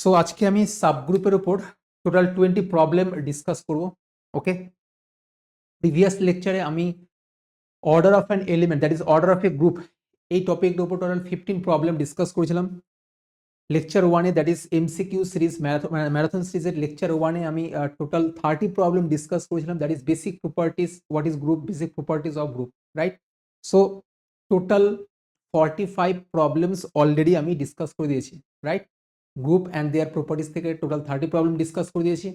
So আজকে আমি সাবগ্রুপের উপর টোটাল 20 প্রবলেম ডিসকাস করব। ওকে, প্রিভিয়াস লেকচারে আমি order of an element that is order of a group এই টপিকের উপর টোটাল 15 প্রবলেম ডিসকাস করেছিলাম। লেকচার 1-এ that is MCQ series marathon সিরিজের লেকচার 1-এ আমি টোটাল 30 প্রবলেম ডিসকাস করেছিলাম, that is basic properties, what is group, basic properties of group, right? So total 45 problems already আমি ডিসকাস করে দিয়েছি, right? Group and their properties থেকে total 30 problem discuss করে দিয়েছি।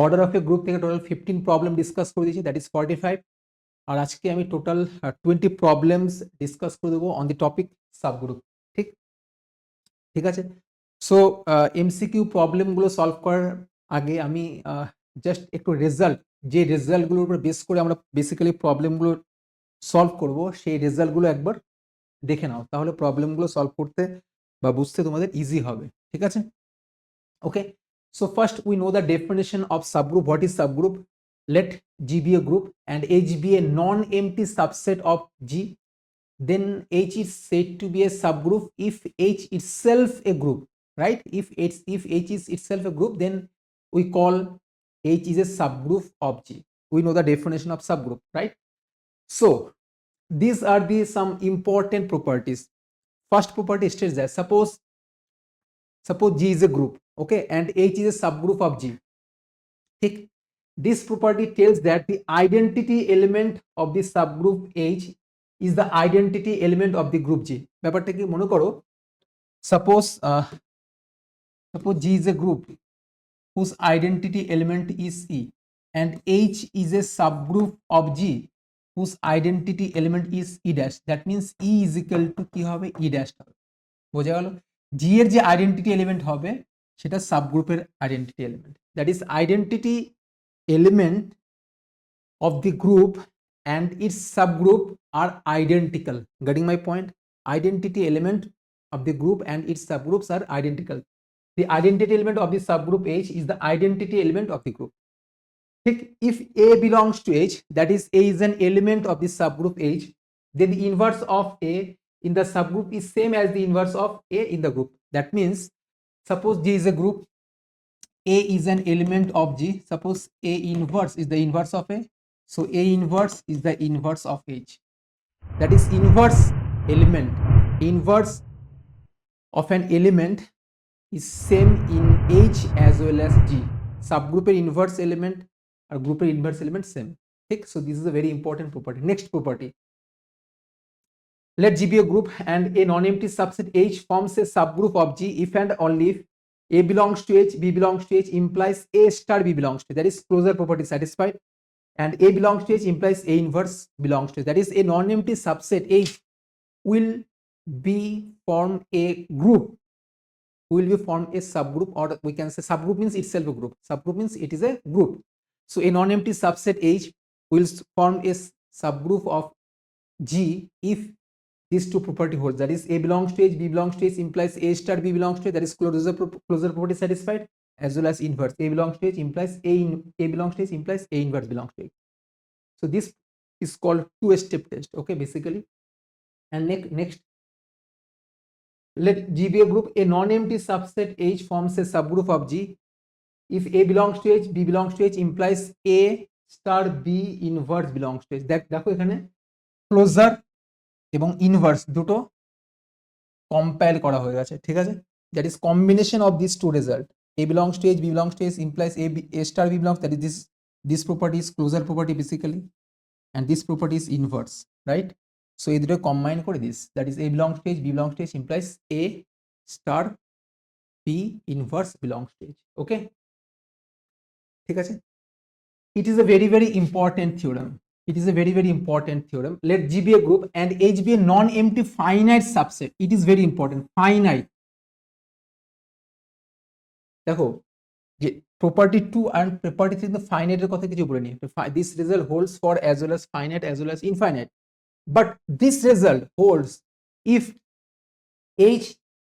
অর্ডার অফ এ গ্রুপ থেকে total 15 problem discuss করে দিয়েছি, that is 45। আর আজকে আমি টোটাল 20 প্রবলেমস ডিসকাস করে দেবো অন দি টপিক সাবগ্রুপ। ঠিক ঠিক আছে। সো এমসিকিউ প্রবলেমগুলো সলভ করার আগে আমি জাস্ট একটু রেজাল্ট, যে রেজাল্টগুলোর উপর বেস করে আমরা বেসিক্যালি প্রবলেমগুলো সলভ করব, সেই রেজাল্টগুলো একবার দেখে নাও, তাহলে প্রবলেমগুলো সলভ করতে বা বুঝতে তোমাদের ইজি হবে। ঠিক আছে, ওকে। So first we know the definition of subgroup. What is subgroup? Let G be a group and H be a non-empty subset of G. Then H is said to be a subgroup if H itself a group, right? If H is itself a group, then we call H is a subgroup of G. We know the definition of subgroup, right? So these are the some important properties. First property states that suppose G is a group, okay, and H is a subgroup of G. Thick. This property tells that the identity element of the subgroup H is the identity element of the group G. ব্যাপারটা কি মনে করো, suppose G is a group whose identity element is E and H is a subgroup of G whose identity element is E dash. That means E is equal to কি হবে, E dash হবে। বোঝা গেল? G এর যে identity element হবে সেটা সাবগ্রুপের identity element, that is identity element of the group and its subgroup are identical. Getting my point? Identity element of the group and its subgroups are identical. The identity element of the subgroup H is the identity element of the group. If A belongs to H, that is A is an element of the subgroup H, then the inverse of A in the subgroup is same as the inverse of A in the group. That means suppose G is a group, A is an element of G, suppose A inverse is the inverse of A, so A inverse is the inverse of H. That is inverse element, inverse of an element is same in H as well as G. Subgroup inverse element or group inverse element same. So this is a very important property. Next property, let G be a group and a non-empty subset H forms a subgroup of G if and only if A belongs to H, B belongs to H implies A star B belongs to. That is closure property satisfied. And A belongs to H implies A inverse belongs to. That is a non-empty subset H will be form a group, will be form a subgroup, or we can say subgroup means itself a group. Subgroup means it is a group. So a non-empty subset H will form a subgroup of G if these two property holds, that is A belongs to H, B belongs to H implies A star B belongs to H, that is closure property satisfied, as well as inverse A belongs to H implies A belongs to H implies A inverse belongs to H. So this is called two-step test, okay, basically. And next, let G be a group, a non-empty subset H forms a subgroup of G if A belongs to H, B belongs to H implies A star B inverse belongs to H. দেখো এখানে closure এবং inverse দুটো compile করা হয়ে গেছে, ঠিক আছে? That is combination of this two result, A belongs to H, B belongs to H implies A star B belongs, that is this property is closure property basically, and this property is inverse, right? So এই দুটো combine করে this, that is A belongs to H, B belongs to H implies A star B inverse belongs to H. Okay, ঠিক আছে? It is a very very important theorem. It is a very very important theorem. Let G be a group and H be a non-empty finite subset. It is very important. Finite. দেখো যে property 2 and property 3 the finite এর কথা কিছু বলে নি। This result holds for as well as finite as well as infinite. But this result holds if H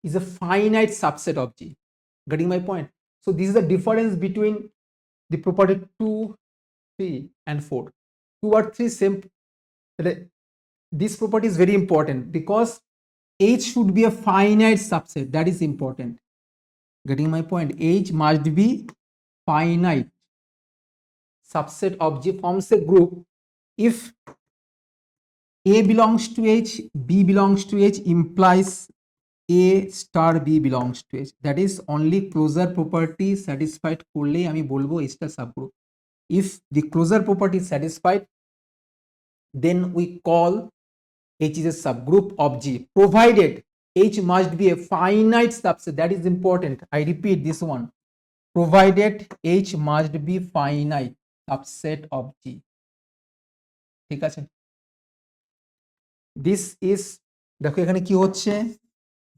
is a finite subset of G. Getting my point? So this is the difference between the property 2, 3 and 4. 2 or 3 same. This property is very important because H should be a finite subset. That is important. Getting my point? H must be finite subset of G forms a group if A belongs to H, B belongs to H implies A star B belongs to H. That is only closure property satisfied করলেই আমি বলবো H টা subgroup. If the closure property is satisfied, then we call H is a subgroup of G, provided H must be a finite subset. That is important. I repeat this one. Provided H must be finite subset of G. ঠিক আছে? This is, দেখো এখানে কি হচ্ছে,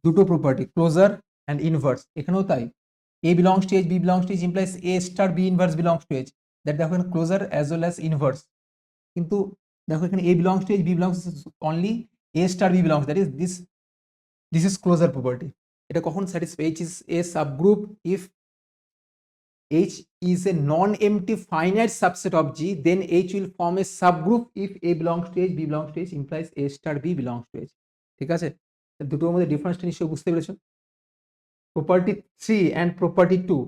দুটো property closure and inverse, এখানেও তাই। A belongs to H, B belongs to H implies A star B inverse belongs to H. That দেখো এখানে closure as well as inverse. কিন্তু দেখো এখানে A belongs to H, B belongs to only A star B belongs, that is this is closure property. এটা কখন satisfy? H is a subgroup if H is a non-empty finite subset of G, then H will form a subgroup if A belongs to H, B belongs to H implies A star B belongs to H. ঠিক আছে? দুটোর মধ্যে ডিফারেন্সটা নিশ্চয়ই বুঝতে পেরেছো। Property 3 and property 2,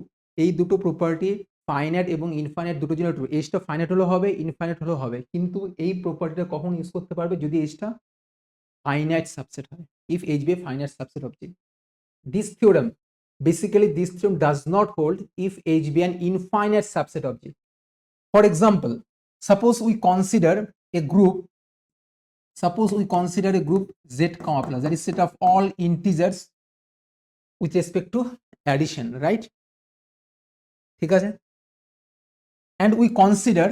এই দুটো প্রপার্টি ফাইনাইট এবং ইনফাইনাইট দুটো জন্য ট্রু। H টা ফাইনাইট হলেও হবে, ইনফাইনাইট হলেও হবে, কিন্তু এই প্রপার্টিটা কখন ইউজ করতে পারবে? যদি H টা ফাইনাইট সাবসেট হয়, if H be a finite subset of G. This theorem, basically this theorem does not hold if H be an infinite subset of G. For example, suppose we consider a group Z comma plus, that is set of all integers with respect to addition, right? ঠিক আছে? And we consider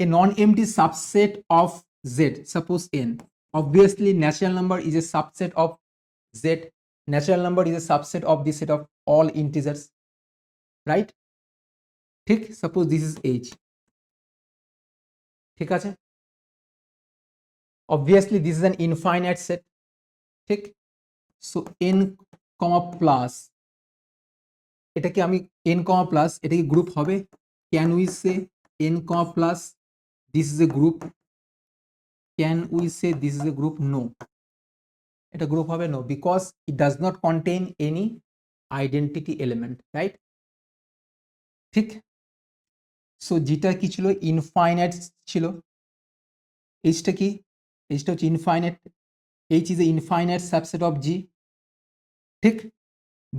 a non-empty subset of Z, suppose n. Obviously natural number is a subset of Z. Natural number is a subset of the set of all integers, right? ঠিক? Suppose this is H. ঠিক আছে? Obviously this is an infinite set. ঠিক? So n comma plus, এটা কি আমি n comma plus, এটা কি group হবে? Can we say n comma plus this is a group? Can we say this is a group? No. এটা group হবে? No, because it does not contain any identity element, right? ঠিক? So যেটা কি ছিল? Infinite ছিল। H টা কি? H টা হচ্ছে infinite. H is a infinite subset of G. ঠিক?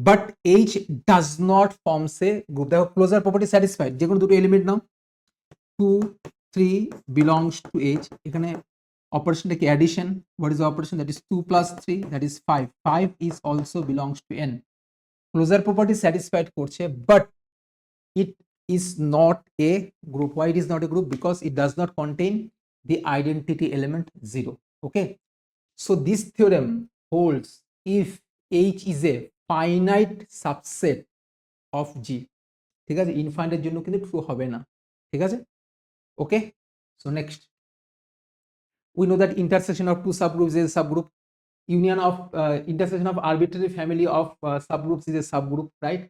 But H does not forms a group. দেখো ক্লোজার প্রপার্টি স্যাটিসফাইড, যে কোনো দুটো element now, 2 3 belongs to H, এখানে অপারেশনটা কি? Addition. What is the operation? That is 2 plus 3, that is 5. 5 is also belongs to n. Closure property satisfied করছে, but it is not a group. Why it is not a group? Because it does not contain the identity element 0. Okay, so this theorem holds if H is a finite subset of G. ঠিক আছে? ইনফাইনাইটের জন্য কিন্তু true হবে না। ঠিক আছে? Okay, so next we know that intersection of two subgroups is a subgroup. Union of intersection of arbitrary family of subgroups is a subgroup, right?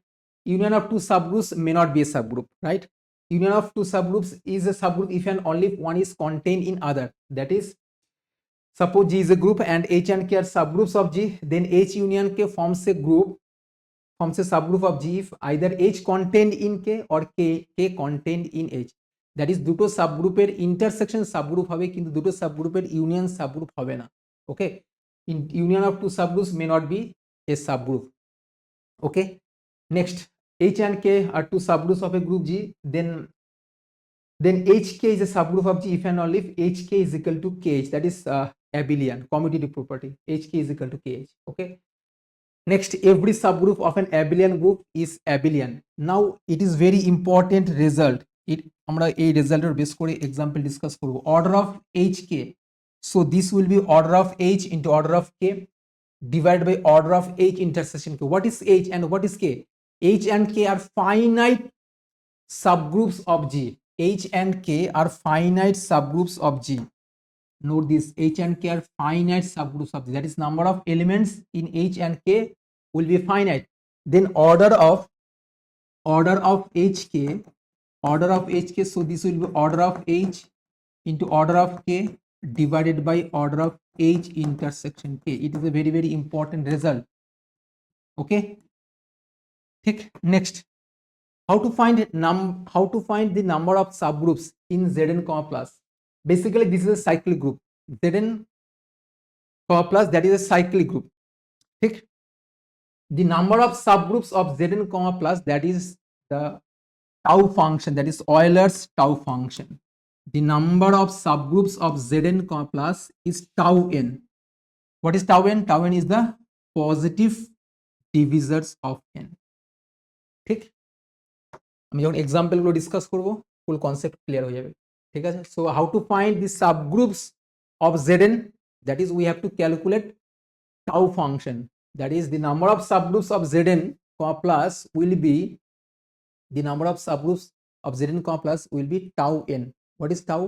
Union of two subgroups may not be a subgroup, right? Union of two subgroups is a subgroup if and only if one is contained in other. That is, suppose G is a group and H and K are subgroups of G, then H union K forms a group, forms a subgroup of G if either H contained in K or K contained in H. That is, দুটো সাবগ্রুপের intersection subgroup হবে, কিন্তু দুটো সাবগ্রুপের union subgroup হবে না। ওকে, union of two subgroups may not be a subgroup. Okay, next, H and K are two subgroups of a group G, then HK is a subgroup of G if and only if HK is equal to KH, that is abelian commutative property. HK is equal to KH. Okay, next, every subgroup of an abelian group is abelian. Now it is very important result. আমরা এই রেজাল্টের base করে example discuss করব। Order of HK, so this will be order of H into order of K divided by order of H intersection K. What is H and what is K? H and K are finite subgroups of G. H and K are finite subgroups of G. Note this, H and K are finite subgroups of G. That is, number of elements in H and K will be finite. Then order of HK, so this will be order of H into order of K divided by order of H intersection K. It is a very, very important result. Okay, ঠিক, next, how to find the number of subgroups in Zn, plus. Basically this is a cyclic group. Zn, plus, that is a cyclic group. ঠিক, the number of subgroups of Zn, plus, that is the tau function, that is Euler's tau function. The number of subgroups of Zn, plus is tau n. What is tau n? Tau n is the positive divisors of n. ঠিক, আমি যখন example গুলো discuss করব ফুল concept clear হয়ে যাবে। ঠিক আছে, so how to find the subgroups of Zn, that is we have to calculate tau function, that is the number of subgroups of Zn, plus will be the number of subgroups of Zn, plus will be tau n. What is tau?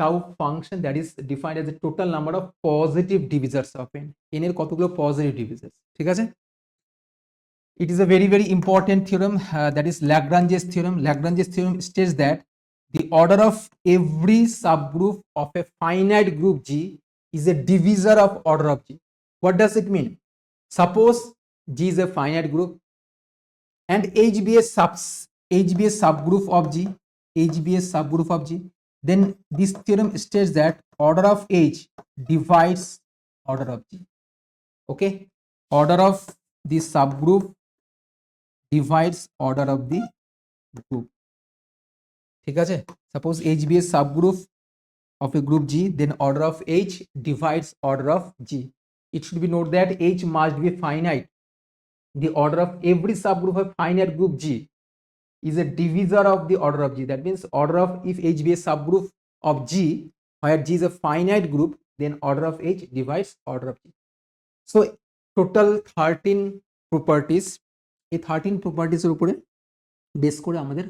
Tau function, that is defined as the total number of positive divisors of n. n এর কতগুলো positive ডিভিজার্স। ঠিক আছে, it is a very very important theorem, that is Lagrange's theorem. Lagrange's theorem states that the order of every subgroup of a finite group G is a divisor of order of G. What does it mean? Suppose G is a finite group and H be a subgroup of G, H be a subgroup of G, then this theorem states that order of H divides order of G. Okay, order of the subgroup divides order of the group. ঠিক আছে, suppose H be a subgroup of a group G, then order of H divides order of G. It should be noted that H must be finite. The order of every subgroup of finite group G is a divisor of the order of G. That means order of, if H be a subgroup of G where G is a finite group, then order of H divides order of G. So total 13 properties, এই 13 প্রপার্টিসের উপরে base করে আমাদের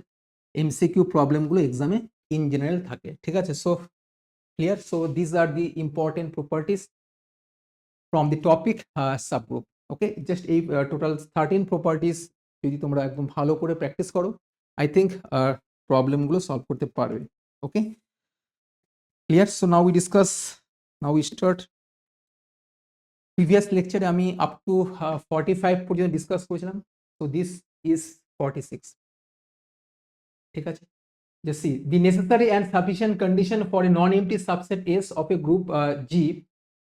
MCQ প্রবলেমগুলো এক্সামে in general থাকে। ঠিক আছে, so clear. So this are the important properties from the topic subgroup. Okay, just এই টোটাল 13 প্রপার্টিস যদি তোমরা একদম ভালো করে প্র্যাকটিস করো, আই থিঙ্ক প্রবলেমগুলো সলভ করতে পারবে। Okay, clear. So now we start. Previous লেকচারে আমি আপ টু 45 পর্যন্ত ডিসকাস করেছিলাম। So this is 46. ঠিক আছে, just see the necessary and sufficient condition for a non-empty subset S of a group G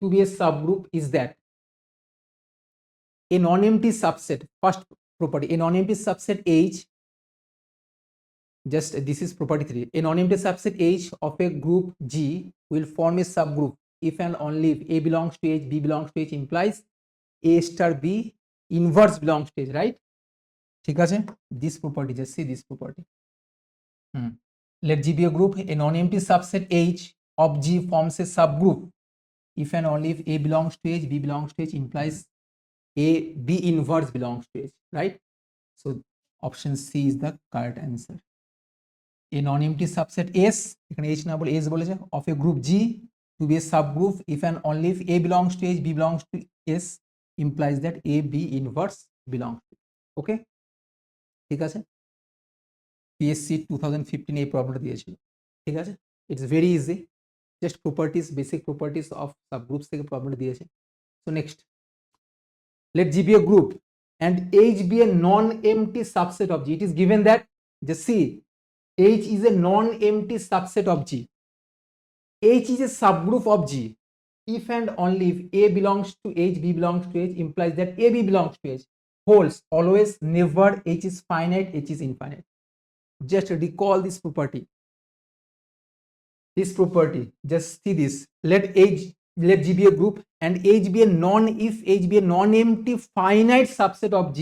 to be a subgroup is that a non-empty subset, first property, a non-empty subset H, just this is property 3, a non-empty subset H of a group G will form a subgroup if and only if A belongs to H, B belongs to H, implies A star B inverse belongs to H, right? ঠিক আছে, this property, just see this property. Let G be a group, a non-empty subset H of G forms a subgroup if and only if A belongs to H, B belongs to H, implies A B inverse belongs to H, right? So option C is the correct answer. A non-empty subset S, এখানে H না বলে S বলেছে, of a group G to be a subgroup if and only if A belongs to H, B belongs to S, implies that A B inverse belongs to H. Okay, ঠিক আছে, PSC 2015 এই প্রবলেমটা দিয়েছিল। ঠিক আছে, it's very easy, just properties, basic properties of subgroups থেকে প্রবলেমটা দিয়েছে। So next, let G be a group and H be a non-empty subset of G. It is given that, just see, H is a non-empty subset of G. H is a subgroup of G if and only if A belongs to H, B belongs to H, implies that AB belongs to H. Holds always, never, H is finite, H is infinite. Just recall this property. This property, just see this. Let G be a group and H be a non-empty finite subset of G.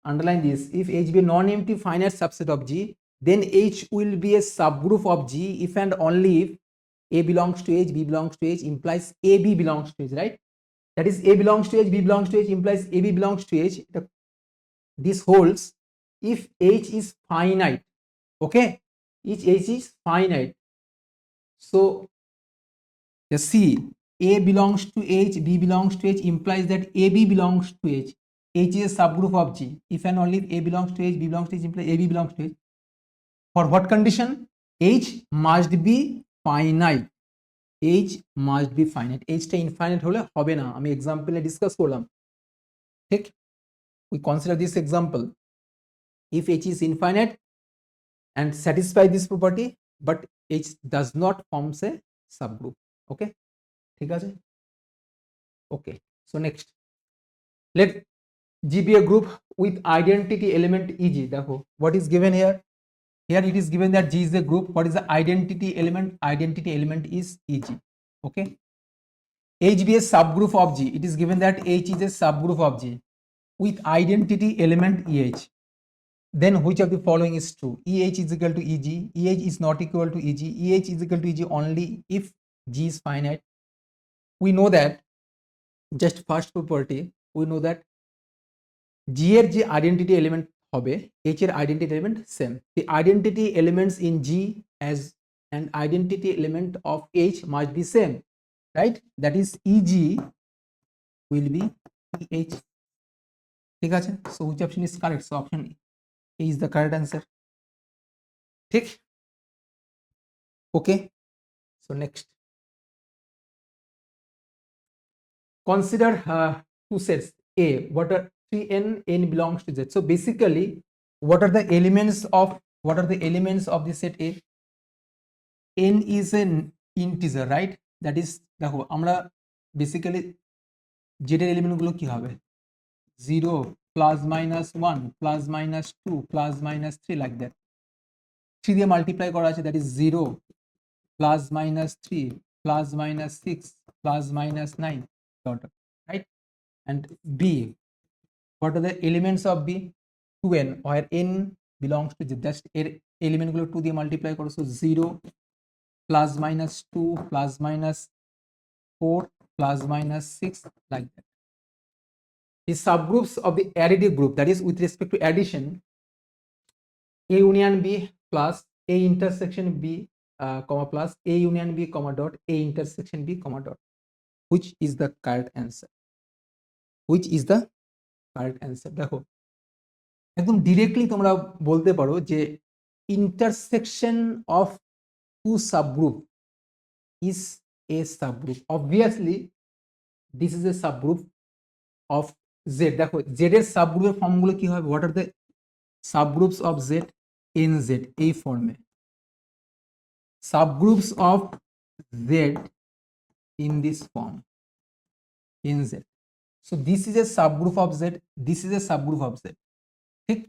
Underline this. If H be a non-empty finite subset of G, then H will be a subgroup of G if and only if A belongs to H, B belongs to H, implies AB belongs to H, right? That is, A belongs to H, B belongs to H, implies AB belongs to H. This holds if H is finite. Okay, each H is finite. So just see, A belongs to H, B belongs to H, implies that AB belongs to H. H is a subgroup of G if and only if A belongs to H, B belongs to H, implies AB belongs to H. For what condition? H must be finite. H must be finite. H টা infinite হলে হবে না, আমি এক্সাম্পলে discuss করলাম। ঠিক, we consider this example. If H is infinite and satisfy this property, but H does not forms a subgroup. Okay, ঠিক আছে? Okay, so next, let G be a group with identity element EG. দেখো, what is given here? Here it is given that G is a group. What is the identity element? Identity element is EG. Okay, H be a subgroup of G. It is given that H is a subgroup of G with identity element EH. Then which of the following is true? EH is equal to EG. EH is not equal to EG. EH is equal to EG only if G is finite. We know that, just first property, we know that G এর যে identity element হবে, H এর identity element same. The identity elements in G as an identity element of H must be same, right? That is EG will be EH. ঠিক আছে? So which option is correct? So option A is the correct answer. ঠিক? Okay. So next, consider two sets A. What are 3n? N belongs to Z. So basically, what are the elements of the set A? N is an integer, right? That is, দেখো আমরা basically Z এর element গুলো কি হবে? 0 plus minus 1 plus minus 2 plus minus 3, like that. 3 দিয়ে multiply করা আছে, that is 0 plus minus 3 plus minus 6 plus minus 9, dot, right? And B, what are the elements of B? 2n, where n belongs to Z. Just এর element গুলো 2 দিয়ে multiply করো, so 0 plus minus 2 plus minus 4 plus minus 6, like that. The subgroups of the additive group, that is with respect to addition, A union B plus A intersection B, comma, plus A union B, comma, dot, A intersection B, comma, dot. Which is the correct answer? Which is the correct answer? দেখো, একদম directly তোমরা বলতে পারো যে intersection of two subgroup is a subgroup. Obviously, this is a subgroup of Z. দেখো, Z এর সাবগ্রুপের ফর্মগুলো কি হবে? What are the subgroups of Z? NZ, এই ফর্মে। Subgroups of Z in this form, NZ. So this is a subgroup of Z. This is a subgroup of Z. ঠিক?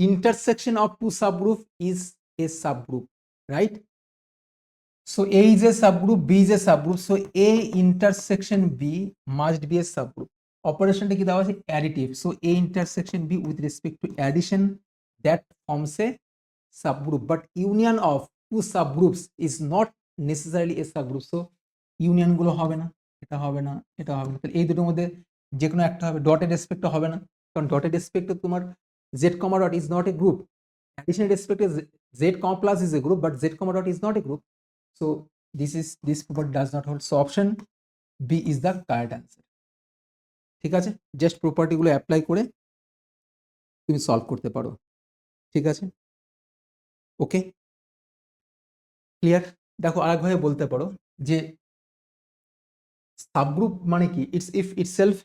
Intersection of two subgroup is a subgroup, right? So A is a subgroup, B is a subgroup. So A intersection B must be a subgroup. Operationটা কি দেওয়া আছে? Additive. So A intersection B with respect to addition, that forms a subgroup. But union of two subgroups is not necessarily a subgroup. So union গুলো হবে না, এটা হবে না, এটা হবে না। তাহলে এই দুটোর মধ্যে যে কোনো একটা হবে। ডটের রেসপেক্টে হবে না, কারণ ডটের রেসপেক্টে তোমার Z, dot is not a group. Addition respect is Z, plus is a group, but Z, dot is not a group. So this property does not hold. So option B is the correct answer. ঠিক আছে? Just property গুলো apply করে তুমি solve করতে পারো। ঠিক আছে? ওকে, clear? দেখো, আরেকভাবে বলতে পারো যে সাবগ্রুপ মানে কি? ইফ ইটসেলফ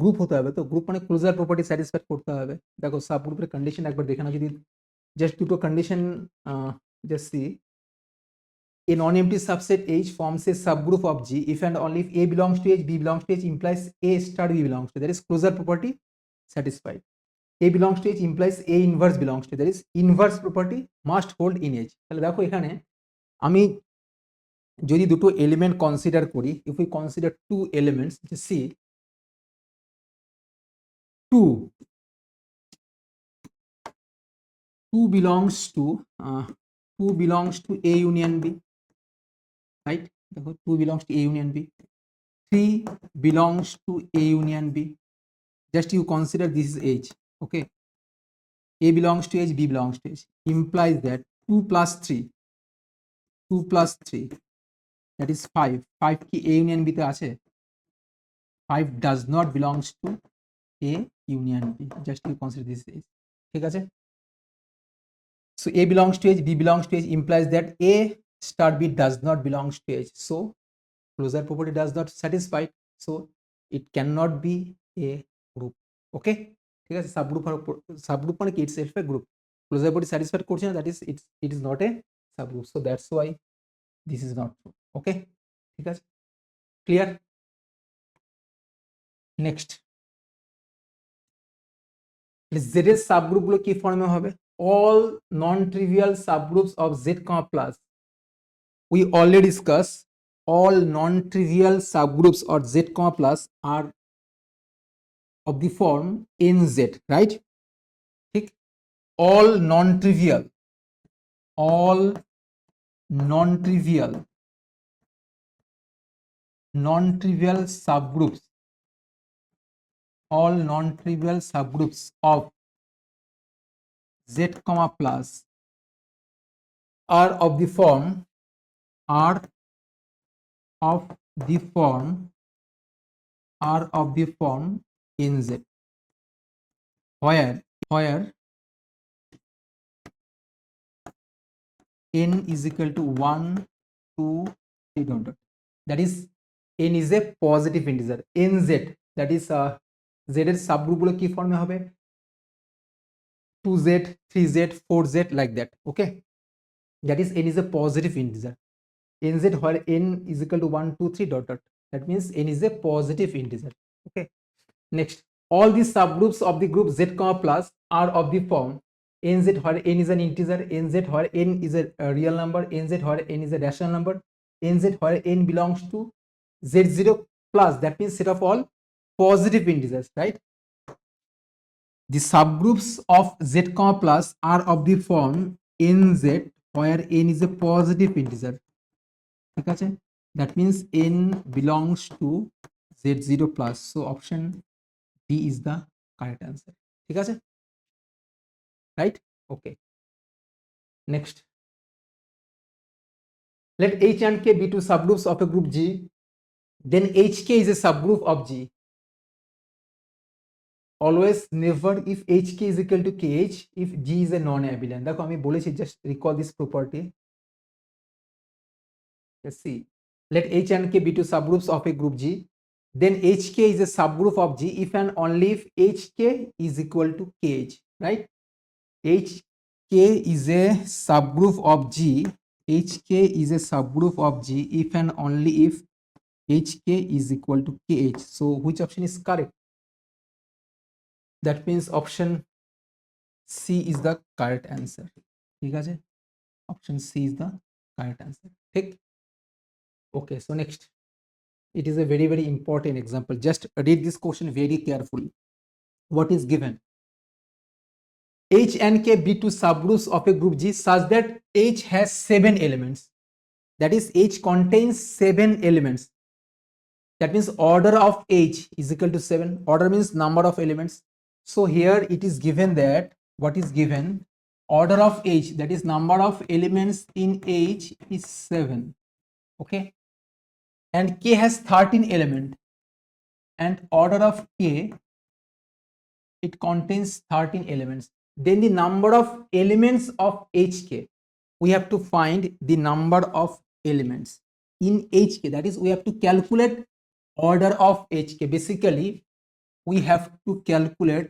গ্রুপ হতে হবে। তো গ্রুপ মানে ক্লোজার প্রপার্টি স্যাটিসফাই করতে হবে। দেখো, সাবগ্রুপের কন্ডিশন একবার দেখে নাও। যদি জাস্ট দুটো condition just see, a non-empty subset H forms a subgroup of G if and only if A belongs to H, B belongs to H, implies A star B belongs to. That is closure property satisfied. A belongs to H implies A inverse belongs to. That is inverse property must hold in H. তাহলে দেখো, এখানে আমি যদি দুটো element consider করি, if we consider two elements, see 2 belongs to A union B, right? দেখো, 2 belongs to A union B. 3 belongs to A union B. Just you consider this is H. Okay, A belongs to H, B belongs to H, implies that 2 plus 3, that is 5. 5 কি A union B তে আছে? 5 does not belongs to A union B. Just you consider this is H. ঠিক আছে? So A belongs to H, B belongs to H, implies that A star B does not belongs to H. So closure property does not satisfy. So it cannot be a group. Okay. ঠিক আছে, subgroup মানে কি, itself a group, closure body satisfied করছে না, that is it is not a subgroup, so that's why this is not true. Okay, ঠিক আছে, clear. Next, Z এর subgroup গুলো কি ফর্মে হবে? All non trivial subgroups of Z comma plus, we already discussed all non-trivial subgroups or z comma plus are of the form nz, right? ঠিক, all non-trivial subgroups, all non-trivial subgroups of z comma plus are of the form nz, where n is equal to 1 2 3 dot dot, that is n is a positive integer, nz, that is z এর subgroup গুলো কি ফর্মে হবে? 2z 3z 4z like that. Okay, that is n is a positive integer, nz where n is equal to 1 2 3 dot dot, that means n is a positive integer. Okay, next, all these subgroups of the group z comma plus are of the form nz where n is an integer, nz where n is a real number, nz where n is a rational number, nz where n belongs to z0 plus, that means set of all positive integers, right? The subgroups of z comma plus are of the form nz where n is a positive integer, ঠিক আছে, that means n belongs to z0 plus, so option D is the correct answer. ঠিক আছে, right? Okay, next, let H and K be two subgroups of a group G, then HK is a subgroup of G. Always never if HK is equal to KH if G is a non-abelian. দেখো আমি বলেছি, just recall this property. Let's see, let H and K be two subgroups of a group G, then HK is a subgroup of G if and only if HK is equal to KH, right? HK is a subgroup of G, HK is a subgroup of G if and only if HK is equal to KH. So which option is correct? That means option C is the correct answer. ঠিক আছে, option C is the correct answer. ঠিক, okay, so next, it is a very very important example, just read this question very carefully. What is given? H and K be two subgroups of a group G such that H has 7 elements, that is H contains 7 elements, that means order of H is equal to 7, order means number of elements, so here it is given that what is given, order of H, that is number of elements in H is 7. Okay, and K has 13 element, and order of K, it contains 13 elements, then the number of elements of HK, we have to find the number of elements in HK, that is we have to calculate order of HK. Basically we have to calculate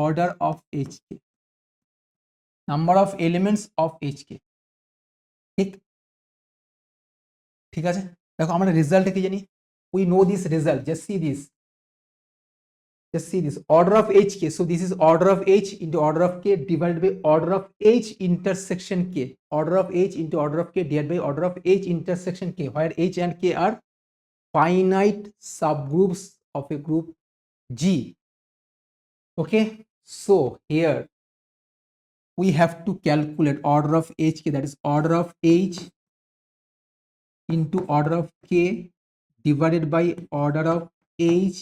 order of HK, number of elements of HK. ঠিক, ঠিক আছে, দেখো আমরা result কি জানি, we know this result, just see this, order of HK, so this is order of H into order of K divided by order of H intersection K, order of H into order of K divided by order of H intersection K, where H and K are finite subgroups of a group G. Okay, so here we have to calculate order of HK, that is order of H into order of K divided by order of H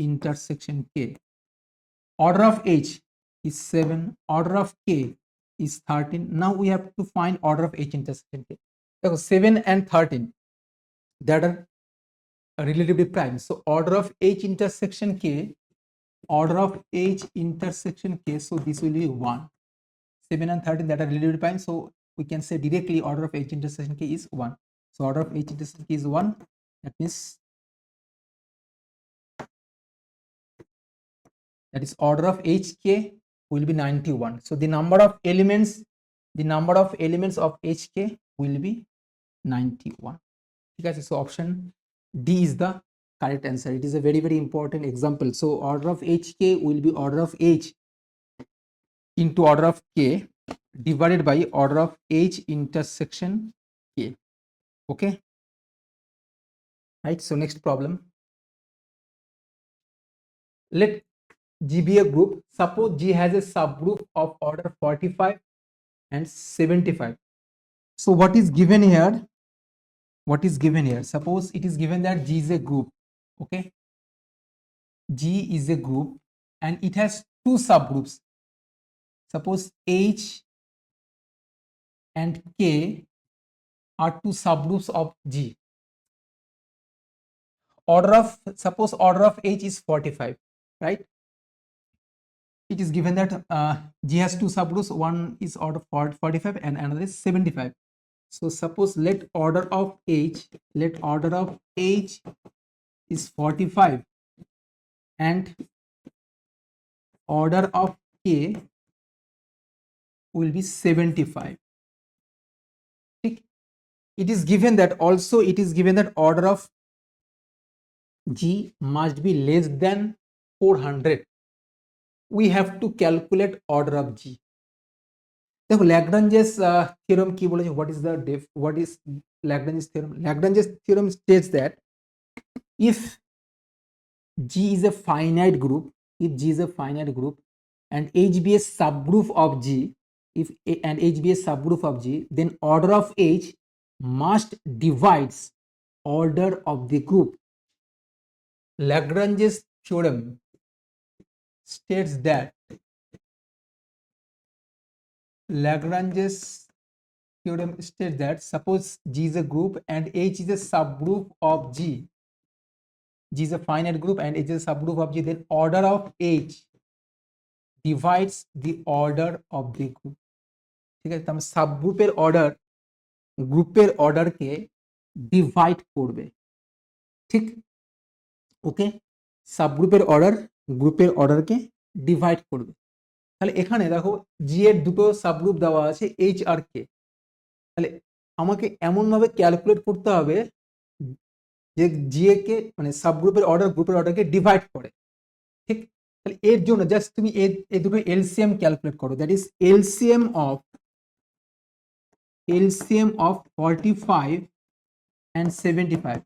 intersection K. Order of H is 7, order of K is 13. Now we have to find order of H intersection K. 7 and 13, that are relatively prime, so order of H intersection K, order of H intersection K, so this will be 1. 7 and 13, that are relatively prime, so we can say directly order of H intersection K is 1. So order of H intersection K is 1, that means that is order of HK will be 91. So the number of elements of HK will be 91. Okay, so option D is the correct answer. It is a very, very important example. So order of HK will be order of H into order of K divided by order of H intersection K. Okay, right? So next problem. Let G be a group. Suppose G has a subgroup of order 45 and 75. So what is given here? Suppose it is given that G is a group. Okay, G is a group and it has two subgroups. Suppose H and K are two subgroups of G. Suppose order of H is 45, right? It is given that G has two subgroups. One is order 45 and another is 75. So suppose let order of H is 45 and order of K will be 75. It is given that order of G must be less than 400. We have to calculate order of G. देखो Lagrange's theorem की बोले, what is Lagrange's theorem? Lagrange's theorem states that if G is a finite group, and H be a subgroup of G, then order of H must divides order of the group. Lagrange's theorem states that suppose G is a group and H is a subgroup of G. G is a finite group and H is a subgroup of G, then order of H divides the order of the group. ठीक है, तो हम सबग्रुपेर order ग्रुपेर order के divide করবে, ঠিক? ওকে, সাবগ্রুপের order গ্রুপের অর্ডারকে divide করবে। তাহলে এখানে দেখো জি এর দুটো সাবগ্রুপ দেওয়া আছে এইচ আর কে। তাহলে আমাকে এমন ভাবে ক্যালকুলেট করতে হবে যে জি এ কে মানে সাবগ্রুপের অর্ডার গ্রুপের অর্ডারকে ডিভাইড করে, ঠিক? তাহলে এর জন্য জাস্ট তুমি এই দুটো এলসিএম ক্যালকুলেট করো, that is LCM of 45 and 75,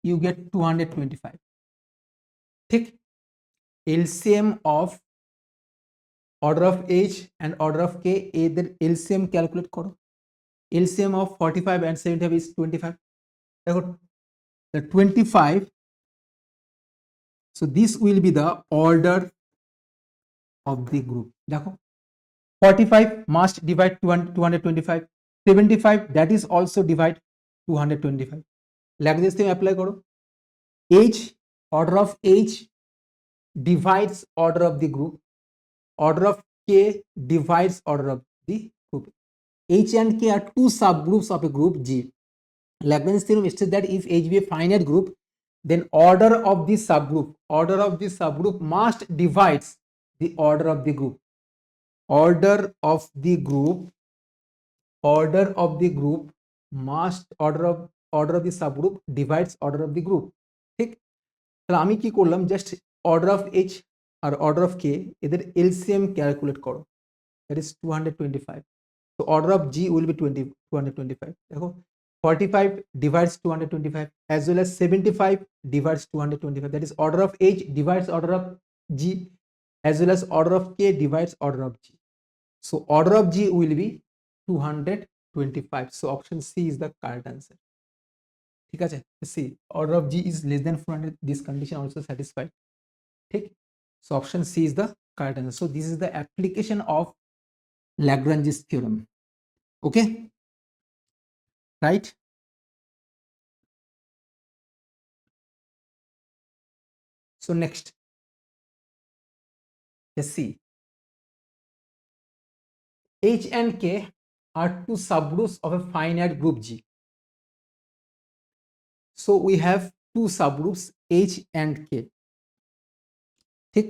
you get 225, ঠিক? LCM of order of H and order of K, এদের LCM ক্যালকুলেট করো। LCM of 45 and 75 is 25. দেখো the 25, so this will be the order of the group. দেখো 45 must divide 225, 75 that is also divide 225. Lagrange theorem apply করো। H, order of H divides order of the group, order of K divides order of the group. H and K are two subgroups of a group G. Lagrange theorem states that if H be a finite group, then order of the subgroup must divides the order of the group. Order of the group must order of the subgroup divides order of the group, ঠিক? তাহলে আমি কি করলাম, just order of H আর order of K এদের LCM calculate করো, that is 225. So order of G will be 225. দেখো 45 divides 225 as well as 75 divides 225, that is order of H divides order of G as well as order of K divides order of G. So order of G will be 225. So option C is the correct answer. ঠিক আছে, see order of G is less than 400, this condition also satisfied, ঠিক? So option C is the correct answer. So this is the application of Lagrange's theorem. Okay, right? So next, let's see. H and K are two subgroups of a finite group G. So we have two subgroups H and K, ঠিক?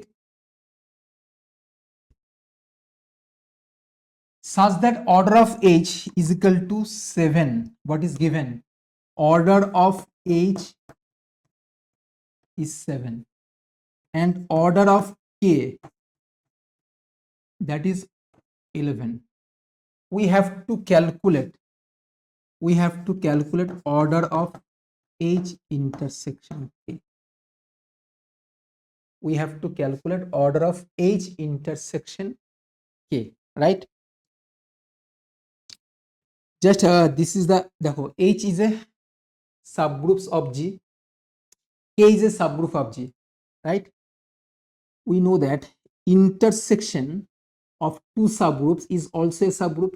such that order of H is equal to 7. What is given? Order of H is 7 and order of K, that is 11. We have to calculate order of H intersection K. We have to calculate order of H intersection K, right? Just this is the H is a subgroups of G, K is a subgroup of G, right? We know that intersection of two subgroups is also a subgroup,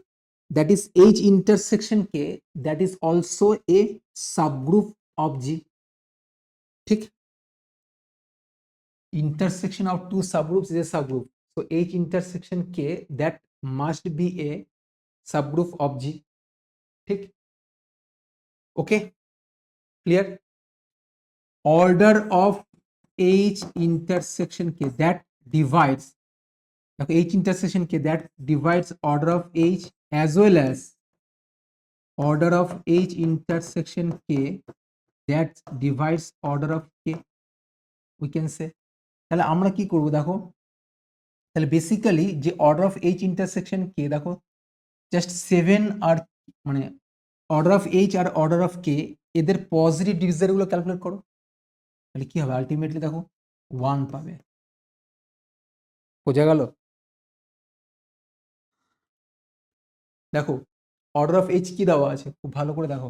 that is H intersection K, that is also a subgroup of G. ठीक, intersection of two subgroups is a subgroup, so H intersection K, that must be a subgroup of G. ठीक, okay, clear? Order of H intersection K that divides, H intersection K that divides order of H as well as order of H intersection K that divides order of K, we can say. তাহলে আমরা কি করব দেখো, তাহলে basically যে order of H intersection K দেখো just 7 আর মানে অর্ডার অফ H আর অর্ডার অফ K এদের পজিটিভ ডিভিজার গুলো ক্যালকুলেট করো, তাহলে কি হবে আলটিমেটলি দেখো 1 পাবে। বোঝা গেল? দেখো অর্ডার অফ H কি দেওয়া আছে খুব ভালো করে দেখো,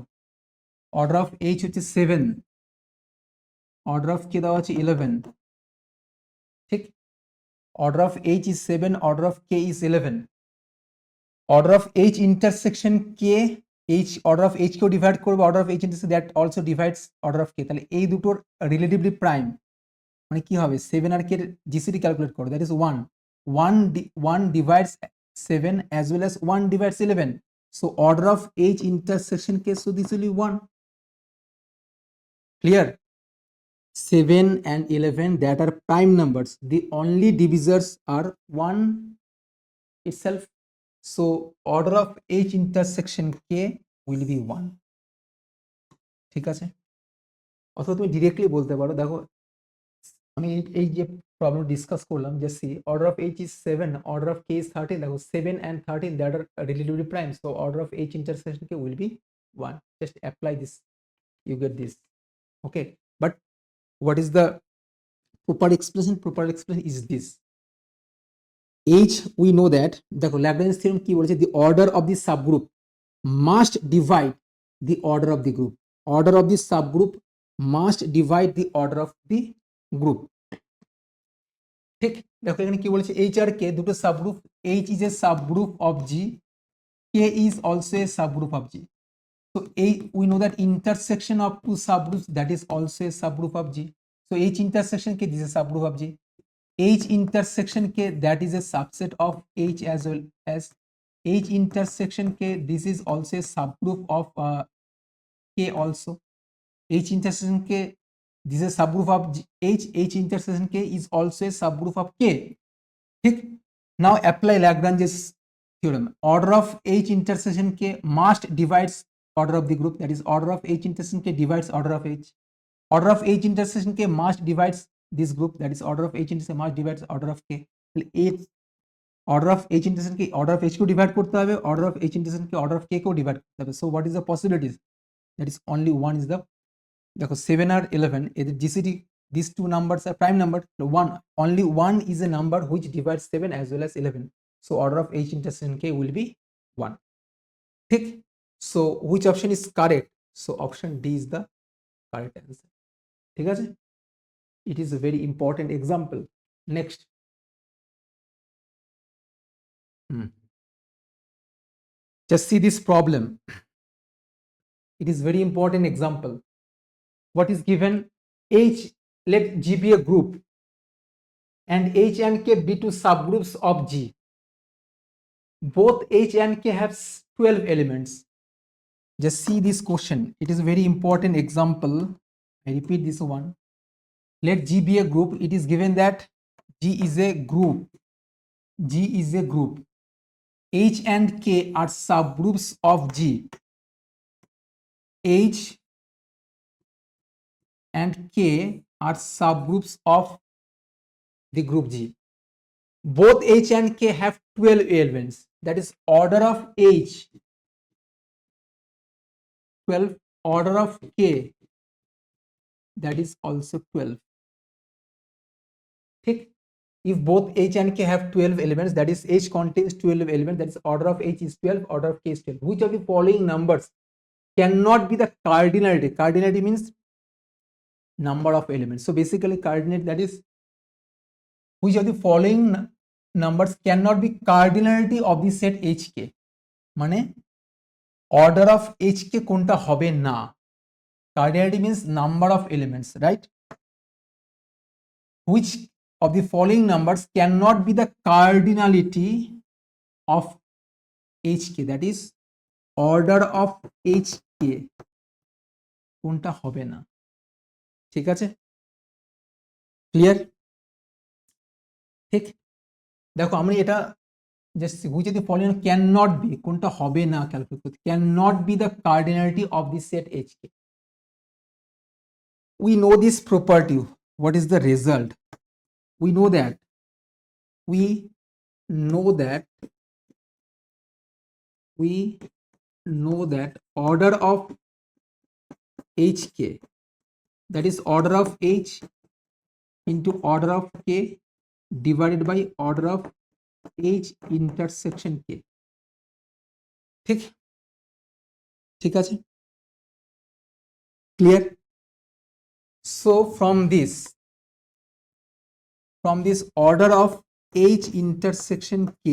অর্ডার অফ H হচ্ছে 7, অর্ডার অফ K দেওয়া আছে 11, ঠিক? order of H is 7, order of K is 11. Order of H intersection K, H order of H কেও ডিভাইড করবে, order of H intersection that also divides order of K, তাহলে এই দুটোর relatively prime মানে কি হবে 7 আর K এর GCD calculate করো, that is 1. 1 divides 7 as well as 1 divides 11, so order of H intersection K, so this will be 1. Clear? 7 and 11 that are prime numbers, the only divisors are 1 itself, so order of H intersection K will be 1. ঠিক আছে? অথবা তুমি directly বলতে পারো দেখো আমি এই যে প্রবলেম ডিসকাস করলাম যে C order of H is 7, order of K is 13, দেখো 7 and 13 that are relatively prime, so order of H intersection K will be 1. Just apply this, you get this. Okay, but what is the proper expression? Proper expression is this. H we know that দেখো Lagrange theorem কি বলেছে, the order of the subgroup must divide the order of the group. Order of the subgroup must divide the order of the group. ঠিক, দেখো এখানে কি বলেছে H আর K দুটো subgroup, H is a subgroup of G, K is also a subgroup of G. So we know that intersection of two subgroups, that is also a subgroup of G. So H intersection K, this is a subgroup of G. H intersection K, that is a subset of H as well as H intersection K, this is also a subgroup of K also. H intersection K, this is a subgroup of H. H intersection K is also a subgroup of K. ठीक, now apply Lagrange's theorem. Order of H intersection K must divides order of the group, that is order of H intersection K divides order of H. Order of H intersection K must divides this group, that is order of H intersection must divides order of K. Order of H intersection K, order of H को divide করতে হবে, order of H intersection K order of K को divide করতে হবে. So what is the possibilities? That is only one is the, দেখো 7 আর 11 এদের GCD, these two numbers are prime number, one only one is a number which divides 7 as well as 11, so order of H intersection K will be 1. ঠিক, so which option is correct? So option D is the correct answer. ঠিক আছে, it is a very important example. Next, just see this problem, it is very important example. What is given? H, let G be a group and H and K be two subgroups of G. Both H and K have 12 elements. Just see this question, it is a very important example. I repeat this one. Let G be a group, it is given that G is a group. G is a group H and K are subgroups of G. H and K are subgroups of the group G. Both H and K have 12 elements. That is order of H 12, order of K, that is also 12. Okay? If both H and K have 12 elements, that is H contains 12 elements, that is order of H is 12, order of K is 12. Which of the following numbers cannot be the cardinality? Cardinality means number of elements. So basically cardinality, that is which of the following numbers cannot be cardinality of the set HK? মানে order of HK কোনটা হবে না? Cardinality means number of elements, right? Which of the following numbers cannot be the cardinality of HK? That is order of HK কোনটা হবে না? ঠিক আছে, clear? ঠিক, দেখো আমি এটা just which of the following can not be, কোনটা হবে না ক্যালকুলেট করতে, can not be the cardinality of the set HK. We know this property. What is the result? We know that order of HK, that is order of H into order of K divided by order of H intersection K. ঠিক, ঠিক আছে, clear? So from this order of H intersection K,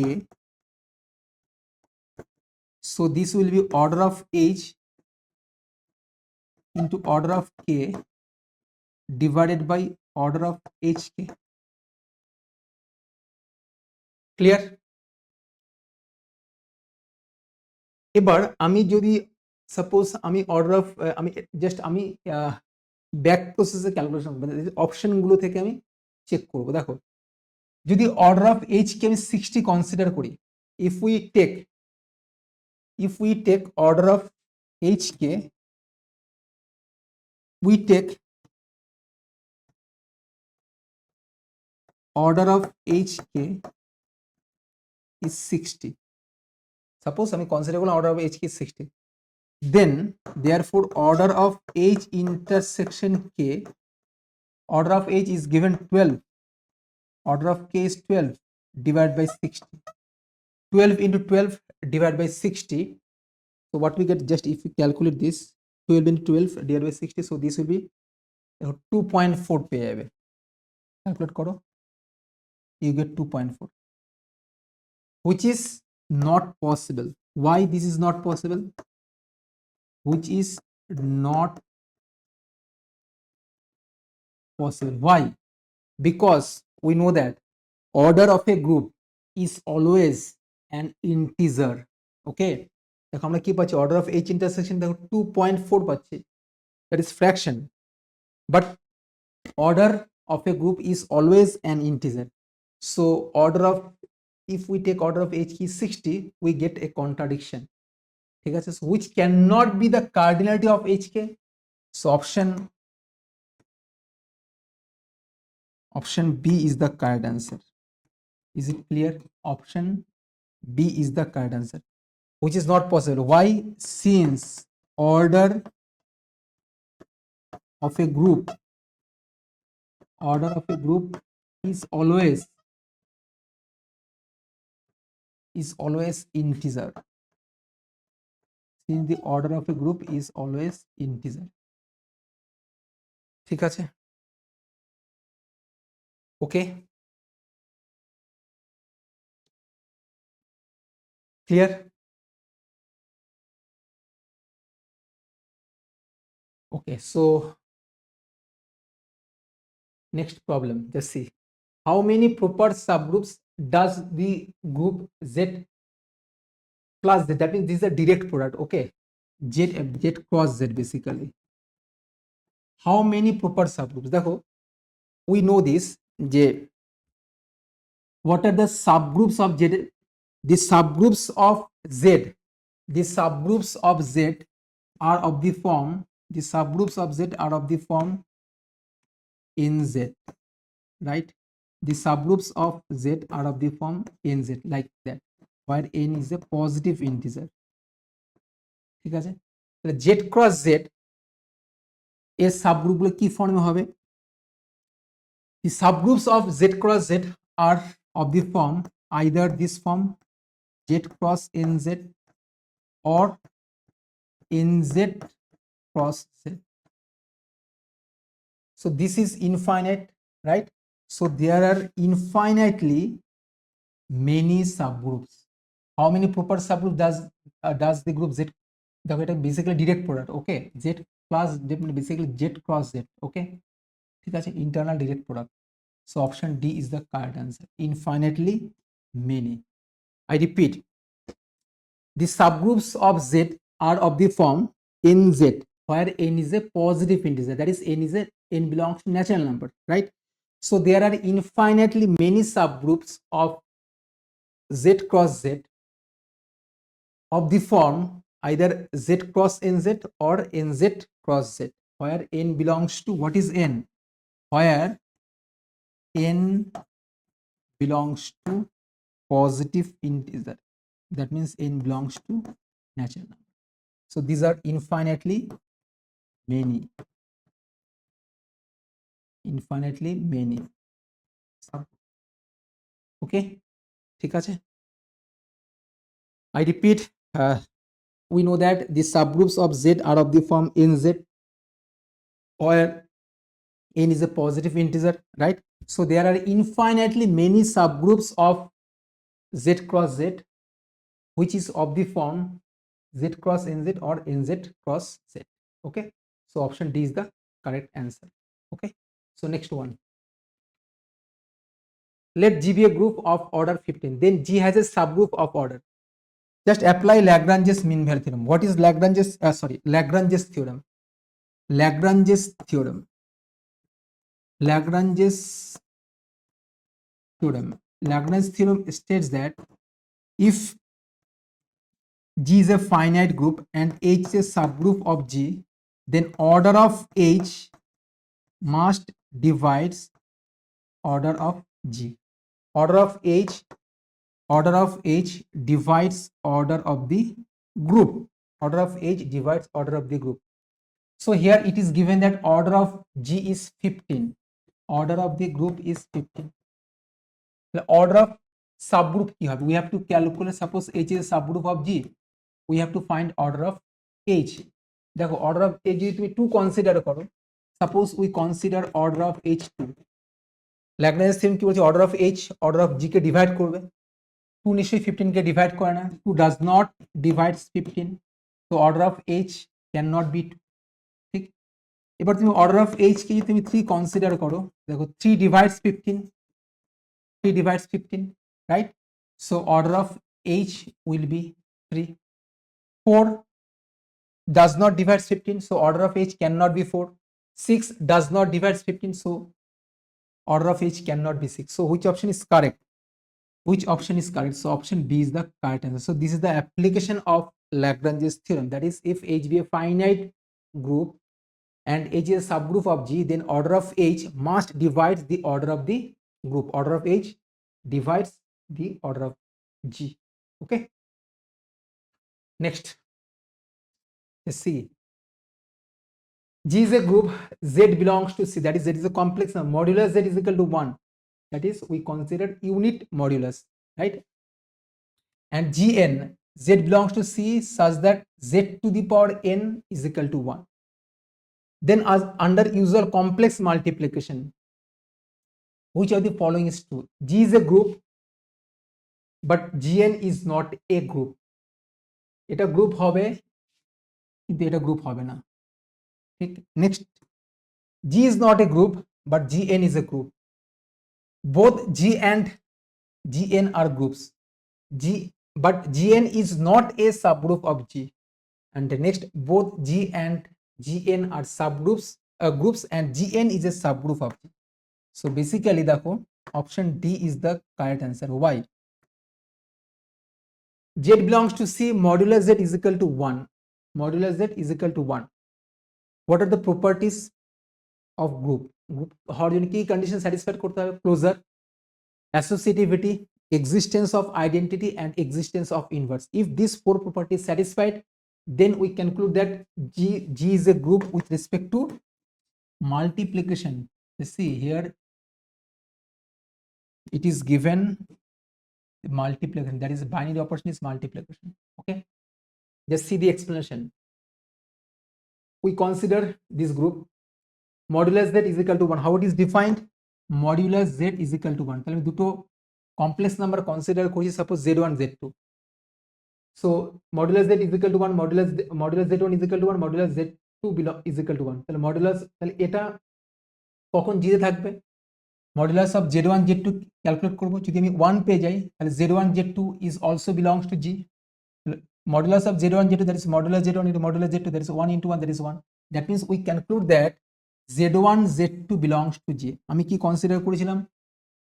so this will be order of H into order of K divided by order of HK. Clear? এবার আমি যদি suppose আমি order of আমি just আমি back প্রসেসে calculation অপশনগুলো থেকে আমি চেক করব। দেখো যদি অর্ডার অফ এইচ কে আমি 60 কনসিডার করি, if we take order of H K, we take order of HK is 60. Suppose I consider order of HK is 60. Then therefore order of H intersection K, order of H is given 12. Order of K is 12 divided by 60. 12 into 12 divided by 60. So what we get, just if we calculate this, 12 into 12 divided by 60, so this will be 2.4 পেয়ে যাবে। Calculate করো, you get 2.4, which is not possible. Why this is not possible? Which is not possible. Why? Because we know that order of a group is always an integer. Okay, দেখো আমরা কি পাচ্ছি, order of H intersection দেখো 2.4 পাচ্ছি, that is fraction, but order of a group is always an integer. So order of, if we take order of H is 60, we get a contradiction. ঠিক আছে, so which cannot be the cardinality of HK? So option B is the correct answer. Is it clear? Option B is the correct answer, which is not possible. Why? Since order of a group is always integer. Since the order of a group is always integer. ঠিক আছে, okay, clear? Okay, so next problem, just see how many proper subgroups does the group Z plus Z, that means this is a direct product. Okay, Z cross Z basically. How many proper subgroups? দেখো we know this, যে what are the subgroups of Z the subgroups of Z, the subgroups of Z are of the form, the subgroups of Z are of the form NZ, right? The subgroups of Z are of the form NZ, like that, where n is a positive integer. ঠিক আছে, তাহলে Z cross Z এর সাবগ্রুপগুলো কি ফর্মে হবে? The subgroups of Z cross Z are of the form either this form Z cross NZ or NZ cross Z. So this is infinite, right? So there are infinitely many subgroups. How many proper subgroups does the group Z? Basically direct product, okay? Z plus basically Z cross Z, okay? ঠিক আছে, internal direct product. So option D is the correct answer. Infinitely many. I repeat, the subgroups of Z are of the form NZ, where n is a positive integer. That is, n belongs to natural number, right? So there are infinitely many subgroups of Z cross Z of the form either Z cross NZ or NZ cross Z, where n belongs to, what is n? Where n belongs to positive integer. That means n belongs to natural number. So these are infinitely many. Infinitely many. Okay, ঠিক আছে. I repeat, we know that the subgroups of Z are of the form NZ, where n is a positive integer, right? So there are infinitely many subgroups of Z cross Z, which is of the form Z cross NZ or NZ cross Z. Okay, so option D is the correct answer. Okay, so next one. Let G be a group of order 15. Then G has a subgroup of order. Just apply Lagrange's mean value theorem. What is Lagrange's Lagrange's theorem? Lagrange's theorem. Lagrange's theorem. Lagrange's theorem states that if G is a finite group and H is a subgroup of G, then order of H must divides order of G. Order of H divides order of the group. Order of H divides order of the group. So here it is given that order of G is 15. Order of the group is 15. The order of subgroup কি হবে? We have to calculate, suppose H is a subgroup of G. We have to find order of H. দেখো, order of H যদি তুমি 2 consider করো, suppose we consider order of H2. Lagrange's theorem কি বলছে? order of H order of G K divide করবে। 2 নিশ্চয়ই 15 কে divide করে না, 2 does not divides 15, so order of H cannot be 2. ঠিক, এবার তুমি order of H কে তুমি 3 কনসিডার করো, দেখো 3 divides 15, 3 divides 15, right? So order of H will be 3. 4 does not divide 15, so order of H cannot be 4. 6 does not divide 15, so order of H cannot be 6. So which option is correct? Which option is correct? So option B is the correct answer. So this is the application of Lagrange's theorem. That is, if H be a finite group and H is a subgroup of G, then order of H must divide the order of the group. Order of H divides the order of G. Okay. Next, let's see. G is a group, Z belongs to C. That is, Z is a complex number. Modulus Z is equal to 1. That is, we consider unit modulus, right? And Gn, Z belongs to C such that Z to the power n is equal to 1. Then, as under usual complex multiplication, which of the following is true? G is a group, but Gn is not a group. এটা group হবে, কিন্তু এটা group হবে না। ঠিক, next, G is not a group, but Gn is a group. Both G and Gn are groups. But Gn is not a subgroup of G. And the next, both G and Gn are subgroups, groups, and Gn is a subgroup of G. So basically, the option D is the correct answer. Why? Z belongs to C, modulus Z is equal to 1. Modulus Z is equal to 1. What are the properties of group? Group how do you key condition satisfied korte hobe? Closure, associativity, existence of identity, and existence of inverse. If these four properties satisfied, then we conclude that G is a group with respect to multiplication. Let's see here, it is given multiplication, that is binary operation is multiplication. Okay, just see the explanation. We consider this group modulus Z is equal to 1. How it is defined? Modulus Z is equal to 1. তাহলে দুটো complex number consider করছি, suppose Z1 Z2. So modulus Z is equal to 1, modulus Z1 is equal to 1, modulus Z2 is equal to 1. তাহলে modulus, তাহলে এটা কখন G তে থাকবে? Modulus of Z1 Z2 calculate করব, যদি আমি 1 পেয়ে যাই তাহলে Z1 Z2 is also belongs to G. Modulus of Z1 Z2, that is modulus Z1 into modulus Z2, that is 1 into 1, that is 1. That means we conclude that Z1 Z2 belongs to G. আমি কি consider করেছিলাম?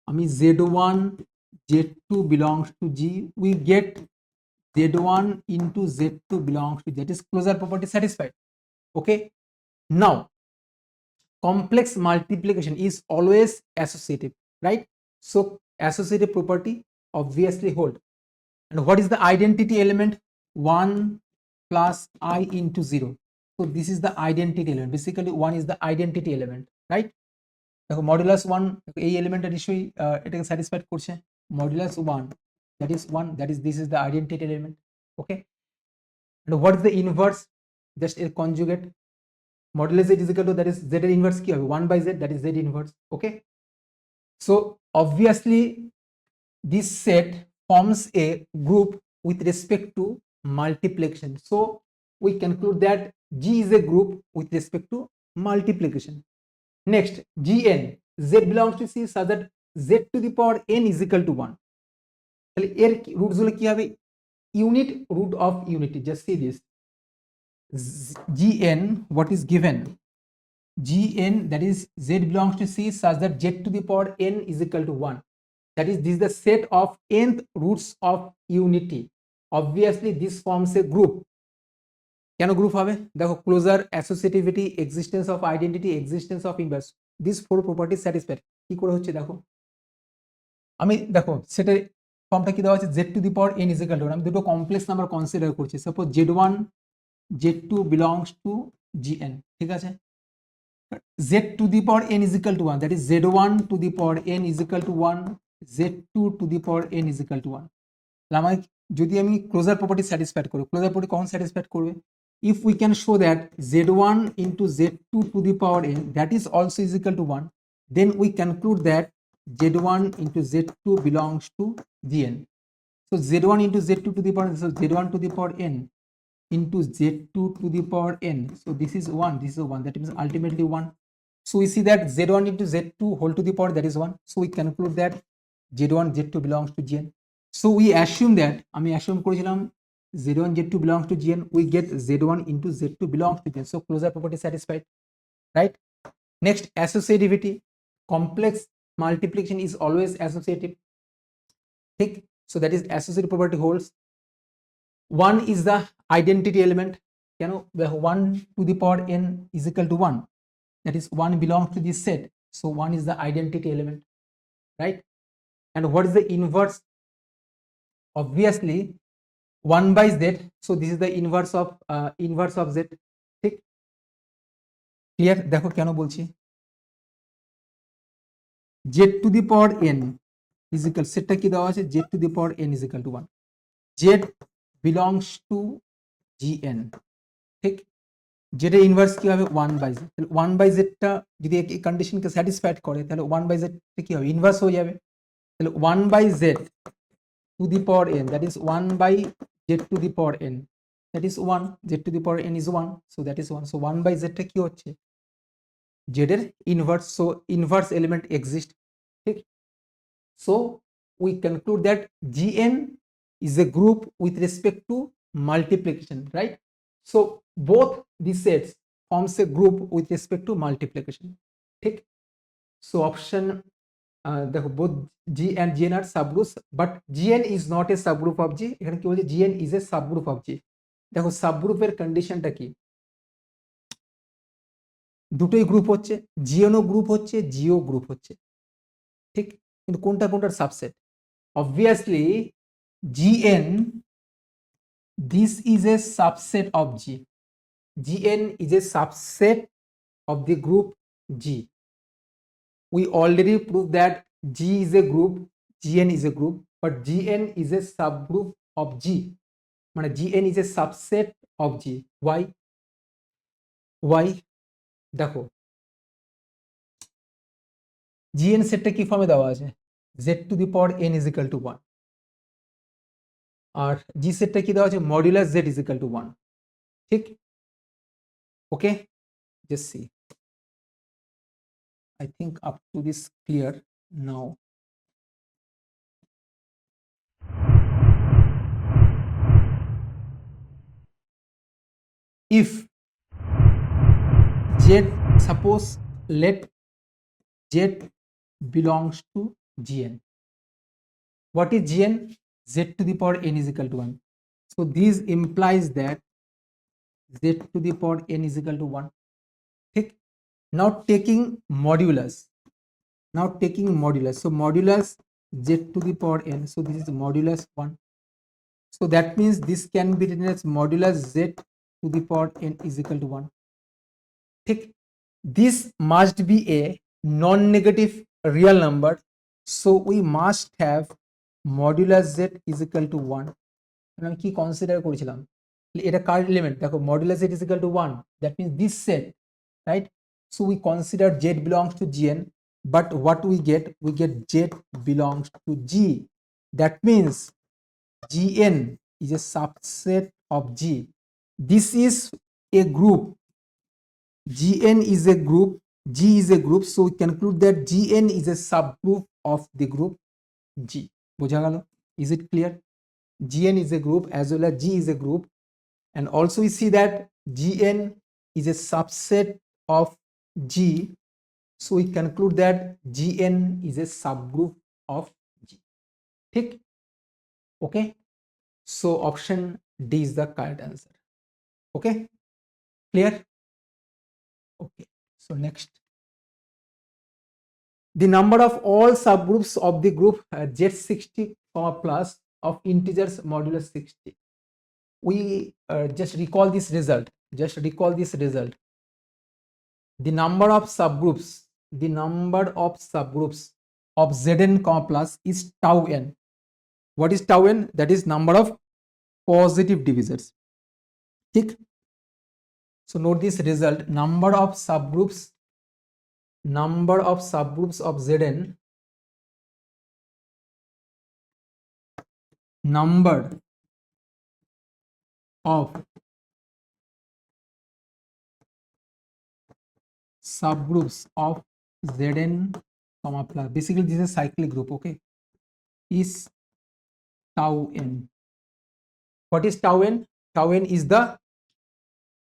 আমি Z1 Z2 belongs to G. We get Z1 into Z2 belongs to G. That is closure property satisfied. Okay. Now, complex multiplication is always associative, right? So associative property obviously hold. And what is the identity element? 1 plus I into 0. So this is the identity element. Basically 1 is the identity element, right? দেখো modulus 1 এই এলিমেন্টটা নিশ্চয়ই এটাকে satisfied করছে। Modulus 1, that is 1, that is this is the identity element. Okay, and what is the inverse? Just a conjugate. Modulus Z is equal to, that is Z এর inverse কি হবে? 1 by Z, that is Z inverse. Okay, so obviously this set forms a group with respect to multiplication. So we conclude that G is a group with respect to multiplication. Next, Gn, Z belongs to C such that Z to the power n is equal to 1. তাহলে এর roots হলো কি হবে? Unit root of unity. Just see this, Gn, what is given? Gn, that is Z belongs to C such that Z to the power n is equal to 1. That is, this is the set of nth roots of unity. Obviously this forms a group. কেন group হবে? দেখো closure, associativity, existence of identity, existence of inverse, this four property satisfied. কি করে হচ্ছে দেখো, আমি দেখো সেটার ফর্মটা কি দেওয়া আছে? Z two the power n is equal to, আমি দুটো কমপ্লেক্স নাম্বার কনসিডার করছি, suppose Z1 Z2 belongs to Gn, ঠিক আছে? Z to the power n is equal to 1, that is Z1 to the power n is equal to 1, Z2 to the power n is equal to 1. আমার যদি আমি closure property satisfied করি, closure property কখন satisfied করবে? If we can show that Z1 into Z2 to the power n, that is also is equal to 1, then we conclude that Z1 into Z2 belongs to Gn. So Z1 into Z2 to the power n, so Z1 to the power n into Z2 to the power n. So this is 1, this is 1, that means ultimately 1. So we see that Z1 into Z2 whole to the power, that is 1. So we conclude that Z1 Z2 belongs to Gn. So we assume that, আমি assume করেছিলাম Z1 Z2 belongs to Gn, we get Z1 into Z2 belongs to Gn. So closure property satisfied, right? Next, associativity. Complex multiplication is always associative. ঠিক, so that is associative property holds. 1 is the identity element. কেন? 1 to the power n is equal to 1, that is 1 belongs to this set, so 1 is the identity element, right? And what is the inverse? Obviously 1 by Z, so this is the inverse of Z. ঠিক, clear? দেখো কেন বলছি, Z to the power n is equal, সেটটা কি দেওয়া আছে? Z to the power n is equal to 1, Z belongs to Gn, ঠিক? Z এর ইনভার্স কি হবে? 1 by Z. তাহলে 1 by Z টা যদি এই কন্ডিশনকে স্যাটিসফাইড করে, তাহলে 1 by Z কি হবে? ইনভার্স হয়ে যাবে। তাহলে 1 by Z to the power n, that is 1 by Z to the power n, that is 1, Z to the power n is 1, so that is 1. So 1 by Z টা কি হচ্ছে? Z এর inverse, so inverse element exist, ঠিক? So we conclude that Gn is a group with respect to multiplication, right? So both these sets forms a group with respect to multiplication, ঠিক? So option দেখো both G and Gn are subgroups, but Gn is not a subgroup of G. এখানে কি বলছে Gn is a subgroup of G. দেখো সাবগ্রুপের কন্ডিশনটা কি, দুটোই group হচ্ছে, জিএনও গ্রুপ হচ্ছে, জিও গ্রুপ হচ্ছে, ঠিক, কিন্তু কোনটা কোনটার subset? Obviously GN, this is a subset of G, GN is a subset of the group G. We already proved that G is a group, Gn is a group, but Gn is a subgroup of G. মানে Gn is a subset of G. Why? Why? দেখো Gn সেটটা কি ফর্মে দেওয়া আছে? Z to the power n is equal to 1. R G সেটটা কি দেওয়া আছে? Modulus Z is equal to 1. ঠিক? Okay? Just see. I think up to this clear now. If Z, suppose let Z belongs to Gn. What is Gn? Z to the power n is equal to 1. So this implies that Z to the power n is equal to 1. ठीक? Now taking modulus. So modulus Z to the power n. So this is modulus 1. So that means this can be written as modulus Z to the power n is equal to 1. ठीक? This must be a non-negative real number. So we must have modulus Z is equal to 1. আমি কি consider করেছিলাম, এটা কার element? দেখো modulus Z is equal to 1, that means this set, right? So we consider Z belongs to Gn, but what we get Z belongs to G. That means Gn is a subset of G. This is a group. Gn is a group, G is a group, so we conclude that Gn is a subgroup of the group G. বোঝা গেল? Is it clear? Gn is a group as well as G is a group, and also we see that Gn is a subset of G, so we conclude that Gn is a subgroup of G. ठीक? Okay, so option D is the correct answer. Okay, clear? Okay, so next, the number of all subgroups of the group Z60, plus of integers modulus 60. We just recall this result. The number of subgroups of Zn, plus is tau n. What is tau n? That is number of positive divisors. ठीक? So note this result: number of subgroups of Zn, number of subgroups of Zn, plus, basically this is a cyclic group, okay, is tau n. What is tau n? Tau n is the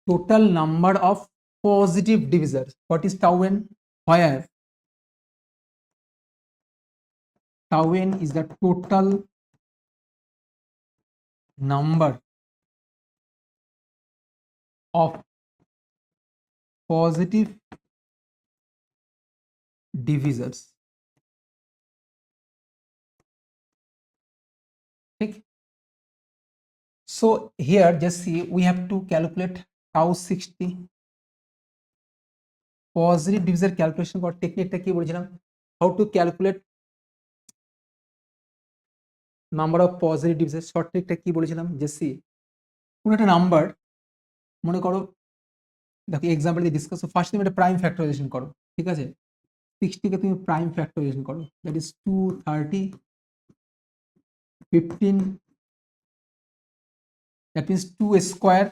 total number of positive divisors. What is tau n? Where tau n is the total number of positive divisors. ठीक? So here just see, we have to calculate tau 60 positive divisor calculation for technique টা কি বলেছিলাম, how to calculate number of positive divisors, short trick টা কি বলেছিলাম, just see, কোন একটা number মনে করো, দেখো এক্সাম্পল দিয়ে ডিসকাস, ফার্স্ট তুমি একটা প্রাইম ফ্যাক্টরাইজেশন করো, ঠিক আছে, 60 কে তুমি প্রাইম ফ্যাক্টরাইজেশন করো, that is 230, 15, that means 2 square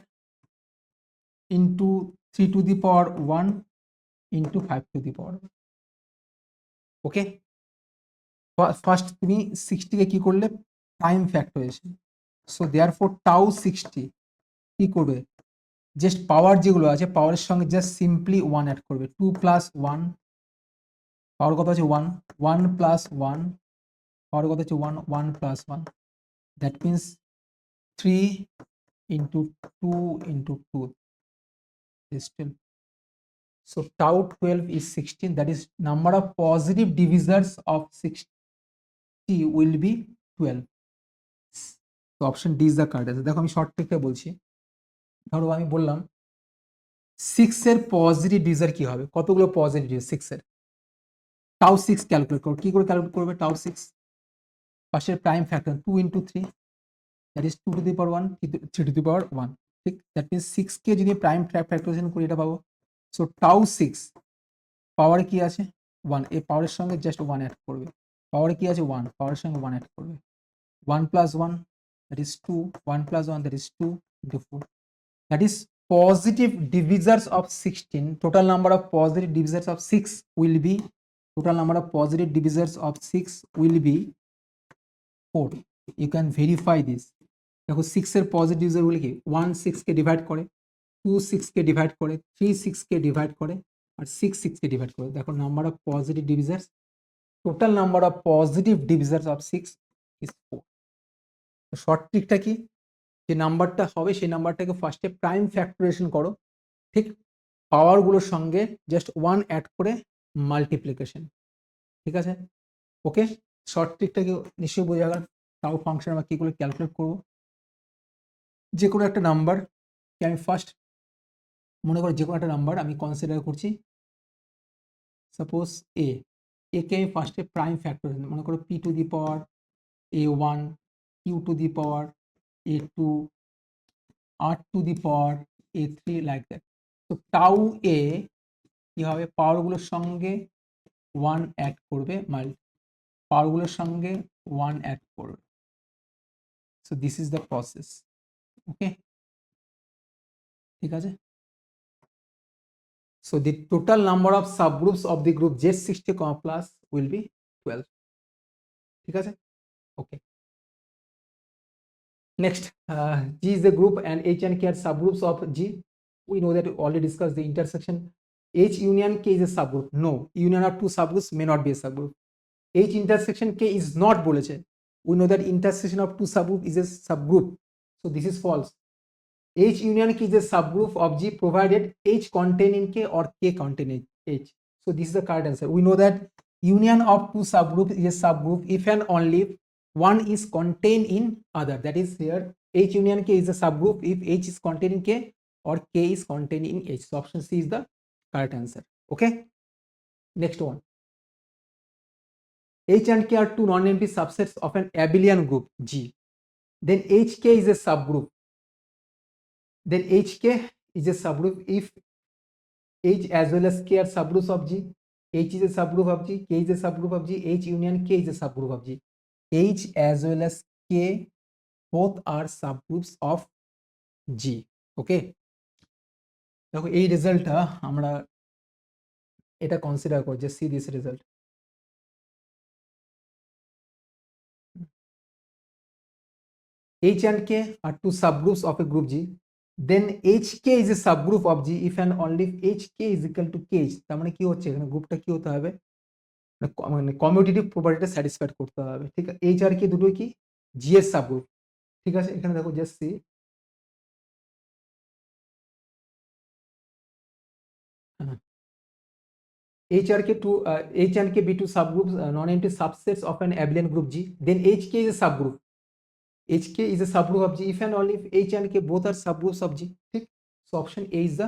into 3 to the power 1 into 5 to the power 1. Okay, first তুমি 60 কে কি করলে, prime factorisation, so therefore tau 60 কি করবে, জাস্ট পাওয়ার যেগুলো আছে পাওয়ারের সঙ্গে জাস্ট সিম্পলি 1 অ্যাড করবে, 2 + 1 পাওয়ার কত আছে 1, 1 প্লাস 1 পাওয়ার কত আছে 1, 1 plus 1, that means 3 into 2 into 2 is 12. So tau 12 is 16, that is number of positive divisors of 60 will be 12. So option D is the correct answer. দেখো আমি শর্ট ট্রিকটা বলছি, ধরো আমি বললাম 6 এর পজিটিভ ডিভিজার কি হবে, কতগুলো পজিটিভ ডিভিজার 6 এর, টাউ 6 ক্যালকুলেট করো। কি করে ক্যালকুলেট করবে টাউ 6? পাশের prime factor 2 into 3, that is 2 to the power 1, 3 to the power 1, ঠিক? দ্যাট মিনস 6 কে যদি প্রাইম ফ্যাক্টরাইজেশন করি এটা পাবো। সো টাউ 6 পাওয়ারে কি আছে 1, এই পাওয়ারের সঙ্গে জাস্ট 1 অ্যাড করবে, পাওয়ারে কি আছে 1, পাওয়ারের সঙ্গে 1 অ্যাড করবে, 1 plus 1 that is 2, 1 plus 1 that is 2 into 4, that is positive divisors of 16. Total number of positive divisors of 6 will be, total number of positive divisors of 6 will be 4. You can verify this. দেখো 6 এর positive divisor গুলো কি, 1 6 কে divide করে, 2 6 কে divide করে, 3 6 কে divide করে, আর 6 6 কে divide করে। দেখো number of positive divisors, total number of positive divisors of 6 is 4. Short ট্রিকটা কি, যে নাম্বারটা হবে সেই নাম্বারটাকে ফার্স্টে প্রাইম ফ্যাক্টরাইজেশন করো, ঠিক? পাওয়ারগুলোর সঙ্গে জাস্ট 1 অ্যাড করে মাল্টিপ্লিকেশন, ঠিক আছে? ওকে, শর্ট ট্রিকটাকে নিশ্চয়ই বোঝা গেল। টাউ ফাংশন আমরা কী করে ক্যালকুলেট করবো, যে কোনো একটা নাম্বারকে আমি ফার্স্ট মনে করো, যে কোনো একটা নাম্বার আমি কনসিডার করছি, সাপোজ একে আমি ফার্স্টে প্রাইম ফ্যাক্টরাইজেশন মনে করো p two the power a1, q two the power a2, r two the power a3, like that. তো টাউ এ কি হবে, পাওয়ারগুলোর সঙ্গে 1 অ্যাড করবে, পাওয়ারগুলোর সঙ্গে 1 অ্যাড করবে। So this is the process, okay, ঠিক আছে? So the total number of subgroups of the group Z60, plus will be 12, ঠিক আছে? ওকে, next, G is the group and H and K are subgroups of G. We know that we already discussed the intersection. H union K is a subgroup. No, union of two subgroups may not be a subgroup. H intersection K is not boleche. We know that intersection of two subgroup is a subgroup. So this is false. H union K is a subgroup of G provided H contain in K or K contain in H. So this is the correct answer. We know that union of two subgroups is a subgroup if and only one is contained in other. That is here H union K is a subgroup if H is contained in K or K is contained in H. So option C is the correct answer. Okay, next one. H and K are two non-empty subsets of an abelian group G. Then HK is a subgroup. Then HK is a subgroup if H as well as K are subgroups of G. H is a subgroup of G, K is a subgroup of G, H union K is a subgroup of G. H as well as K both are subgroups of G. Okay, দেখো এই রেজাল্টটা আমরা এটা consider করব, যে C this result. H and K are two subgroups of a group G. Then HK is a subgroup of G if and only if HK is equal to KH. তার মানে কি হচ্ছে, এখানে গ্রুপটা কি হতে হবে, মানে কমিউটেটিভ প্রপার্টিটা স্যাটিসফাইড করতে হবে, ঠিক আছে? H আর K দুটোই কি G এর সাবগ্রুপ, ঠিক আছে? এখানে দেখো just see, H and K be two subgroups, non-empty subsets of an abelian group G. Then HK is a subgroup. HK is a subgroup of G if and only if H and K both are subgroups of G. ठीक? So option A is the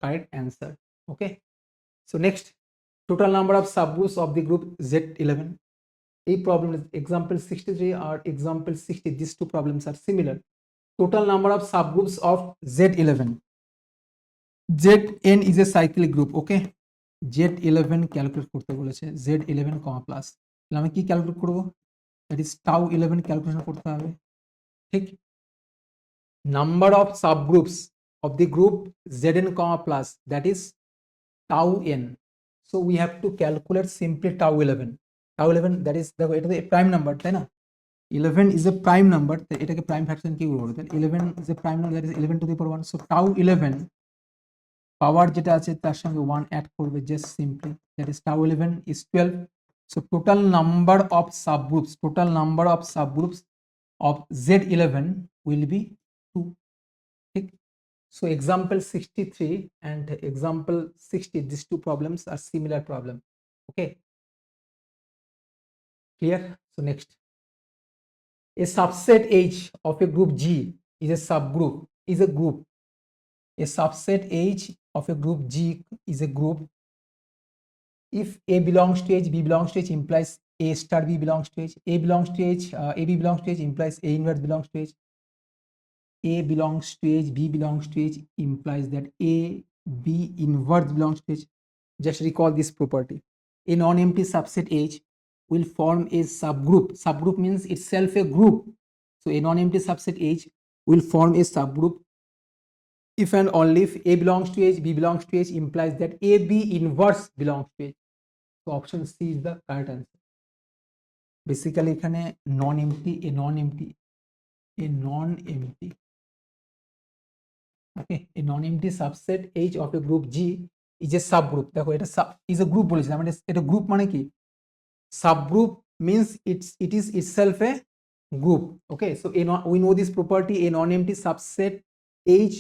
correct answer. Okay. So next, total number of subgroups of the group Z11. A problem is example 63 or example 60. These two problems are similar. Total number of subgroups of Z11. Zn is a cyclic group. Okay. Z11 calculate করতে বলেছে, Z11 plus, তাহলে আমি কি calculate করব, that is tau 11 calculation করতে হবে, ঠিক? Number of subgroups of the group Zn plus, that is tau n. So we have to calculate simply tau 11, that is, দেখো এটা তো প্রাইম নাম্বার, তাই না? 11 ইজ এ প্রাইম নাম্বার, এটাকে prime fraction কি বলবো, তাহলে 11 is a prime number, that is 11 to the power 1. So tau 11 power যেটা আছে তার সঙ্গে 1 অ্যাড করবে just simply, that is tau 11 is 12. So total number of subgroups of Z11 will be 2. ঠিক, so example 63 and example 60, these two problems are similar problem. Okay, clear? So next, a subset H of a group G is a subgroup, is a group. A subset H of a group G is a group if A belongs to H, B belongs to H implies A star B belongs to H, A belongs to H, AB belongs to H implies A inverse belongs to H, A belongs to H, B belongs to H implies that A B inverse belongs to H. Just recall this property. A non-empty subset H will form a subgroup. Subgroup means itself a group. So a non-empty subset H will form a subgroup if and only if A belongs to H, B belongs to H implies that A B inverse belongs to H. So option C is the correct answer. Basically এখানে non-empty, a non-empty, okay, a non-empty subset H of a group G is a subgroup. দেখো এটা is a group বলেছিলাম, এটা group মানে কি, subgroup means it is itself a group. Okay, so we know this property, a non-empty subset H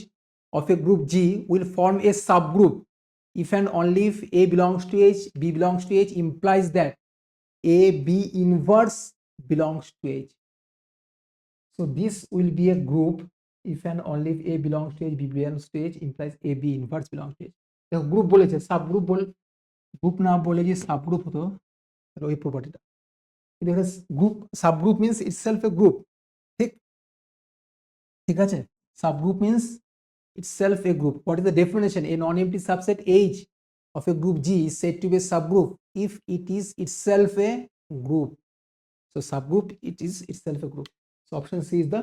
of a group G will form a subgroup if and only if A belongs to H, B belongs to H implies that A B inverse belongs to H. So this will be a group if and only if A belongs to H, B belongs to H implies A B inverse belongs to H. দেখো group বলেছে, subgroup group না বলে যে subgroup হতো ওই প্রপার্টিটা, কিন্তু এটা group, subgroup means itself এ group. ঠিক, ঠিক আছে, subgroup means itself a group. What is the definition? A non-empty subset H of a group G is said to be a subgroup if it is itself a group. So subgroup, it is itself a group. So option C is the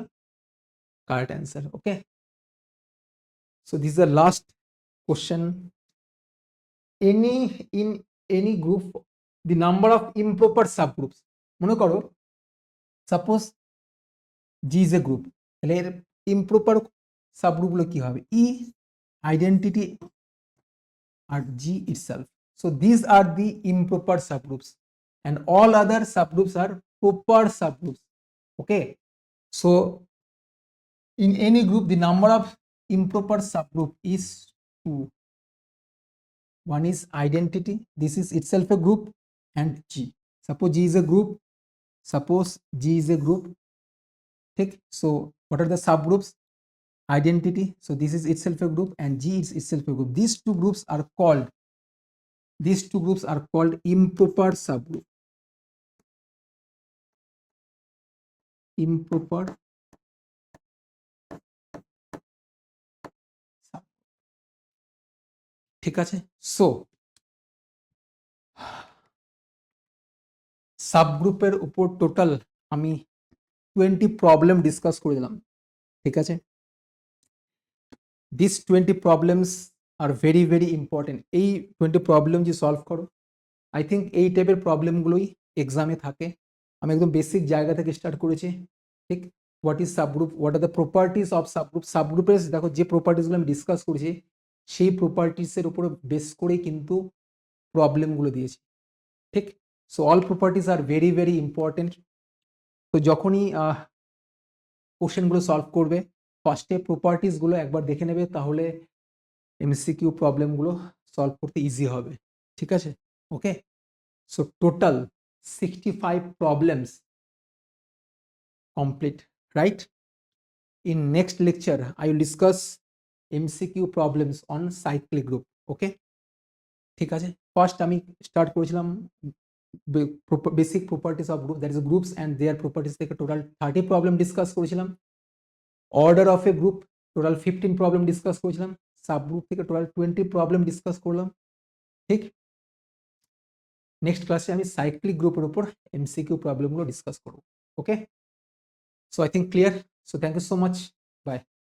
correct answer. Okay, so this is the last question. In any group the number of improper subgroups, মনে করো suppose G is a group, তাহলে এর improper subgroup গুলো কি হবে, E identity R G itself. So these are the improper subgroups and all other subgroups are proper subgroups. Okay, so in any group the number of improper subgroup is 2. One is identity, this is itself a group, and G. Suppose G is a group, ठीक, so what are the subgroups? Identity, so this is itself a group and G is itself a group. These two groups are called improper subgroup. Improper subgroup. ঠিক আছে, so সাবগ্রুপের উপর total আমি 20 problem discuss করে দিলাম। ঠিক আছে, this 20 problems are very very important. এই 20 problem যে সলভ করো, আই থিঙ্ক এই টাইপের প্রবলেমগুলোই এক্সামে থাকে। আমি একদম বেসিক জায়গা থেকে স্টার্ট করেছি। ঠিক, what is subgroup, what are the properties of subgroup, সাবগ্রুপের দেখো যে প্রপার্টিসগুলো আমি ডিসকাস করেছি সেই প্রপার্টিসের উপরে বেস করেই কিন্তু প্রবলেমগুলো দিয়েছি। ঠিক, so all properties are very very important. তো যখনই কোশ্চেনগুলো সলভ করবে ফার্স্টে প্রপার্টিসগুলো একবার দেখে নেবে, তাহলে এমসিকিউ প্রবলেমগুলো সলভ করতে ইজি হবে। ঠিক আছে, okay, so total 65 problems complete, right? In next lecture I will discuss MCQ problems on cyclic group. Okay, ঠিক আছে, ফার্স্ট আমি স্টার্ট করেছিলাম basic properties of group, that is groups and their properties থেকে total 30 problem discuss করেছিলাম। Order of a group total 15 problem discuss করেছিলাম। Subgroup থেকে total 20 problem discuss করলাম। ঠিক, নেক্সট ক্লাসে আমি সাইক্লিক গ্রুপের উপর এমসিকিউ প্রবলেমগুলো ডিসকাস করব। Okay, so I think clear, so thank you so much, by.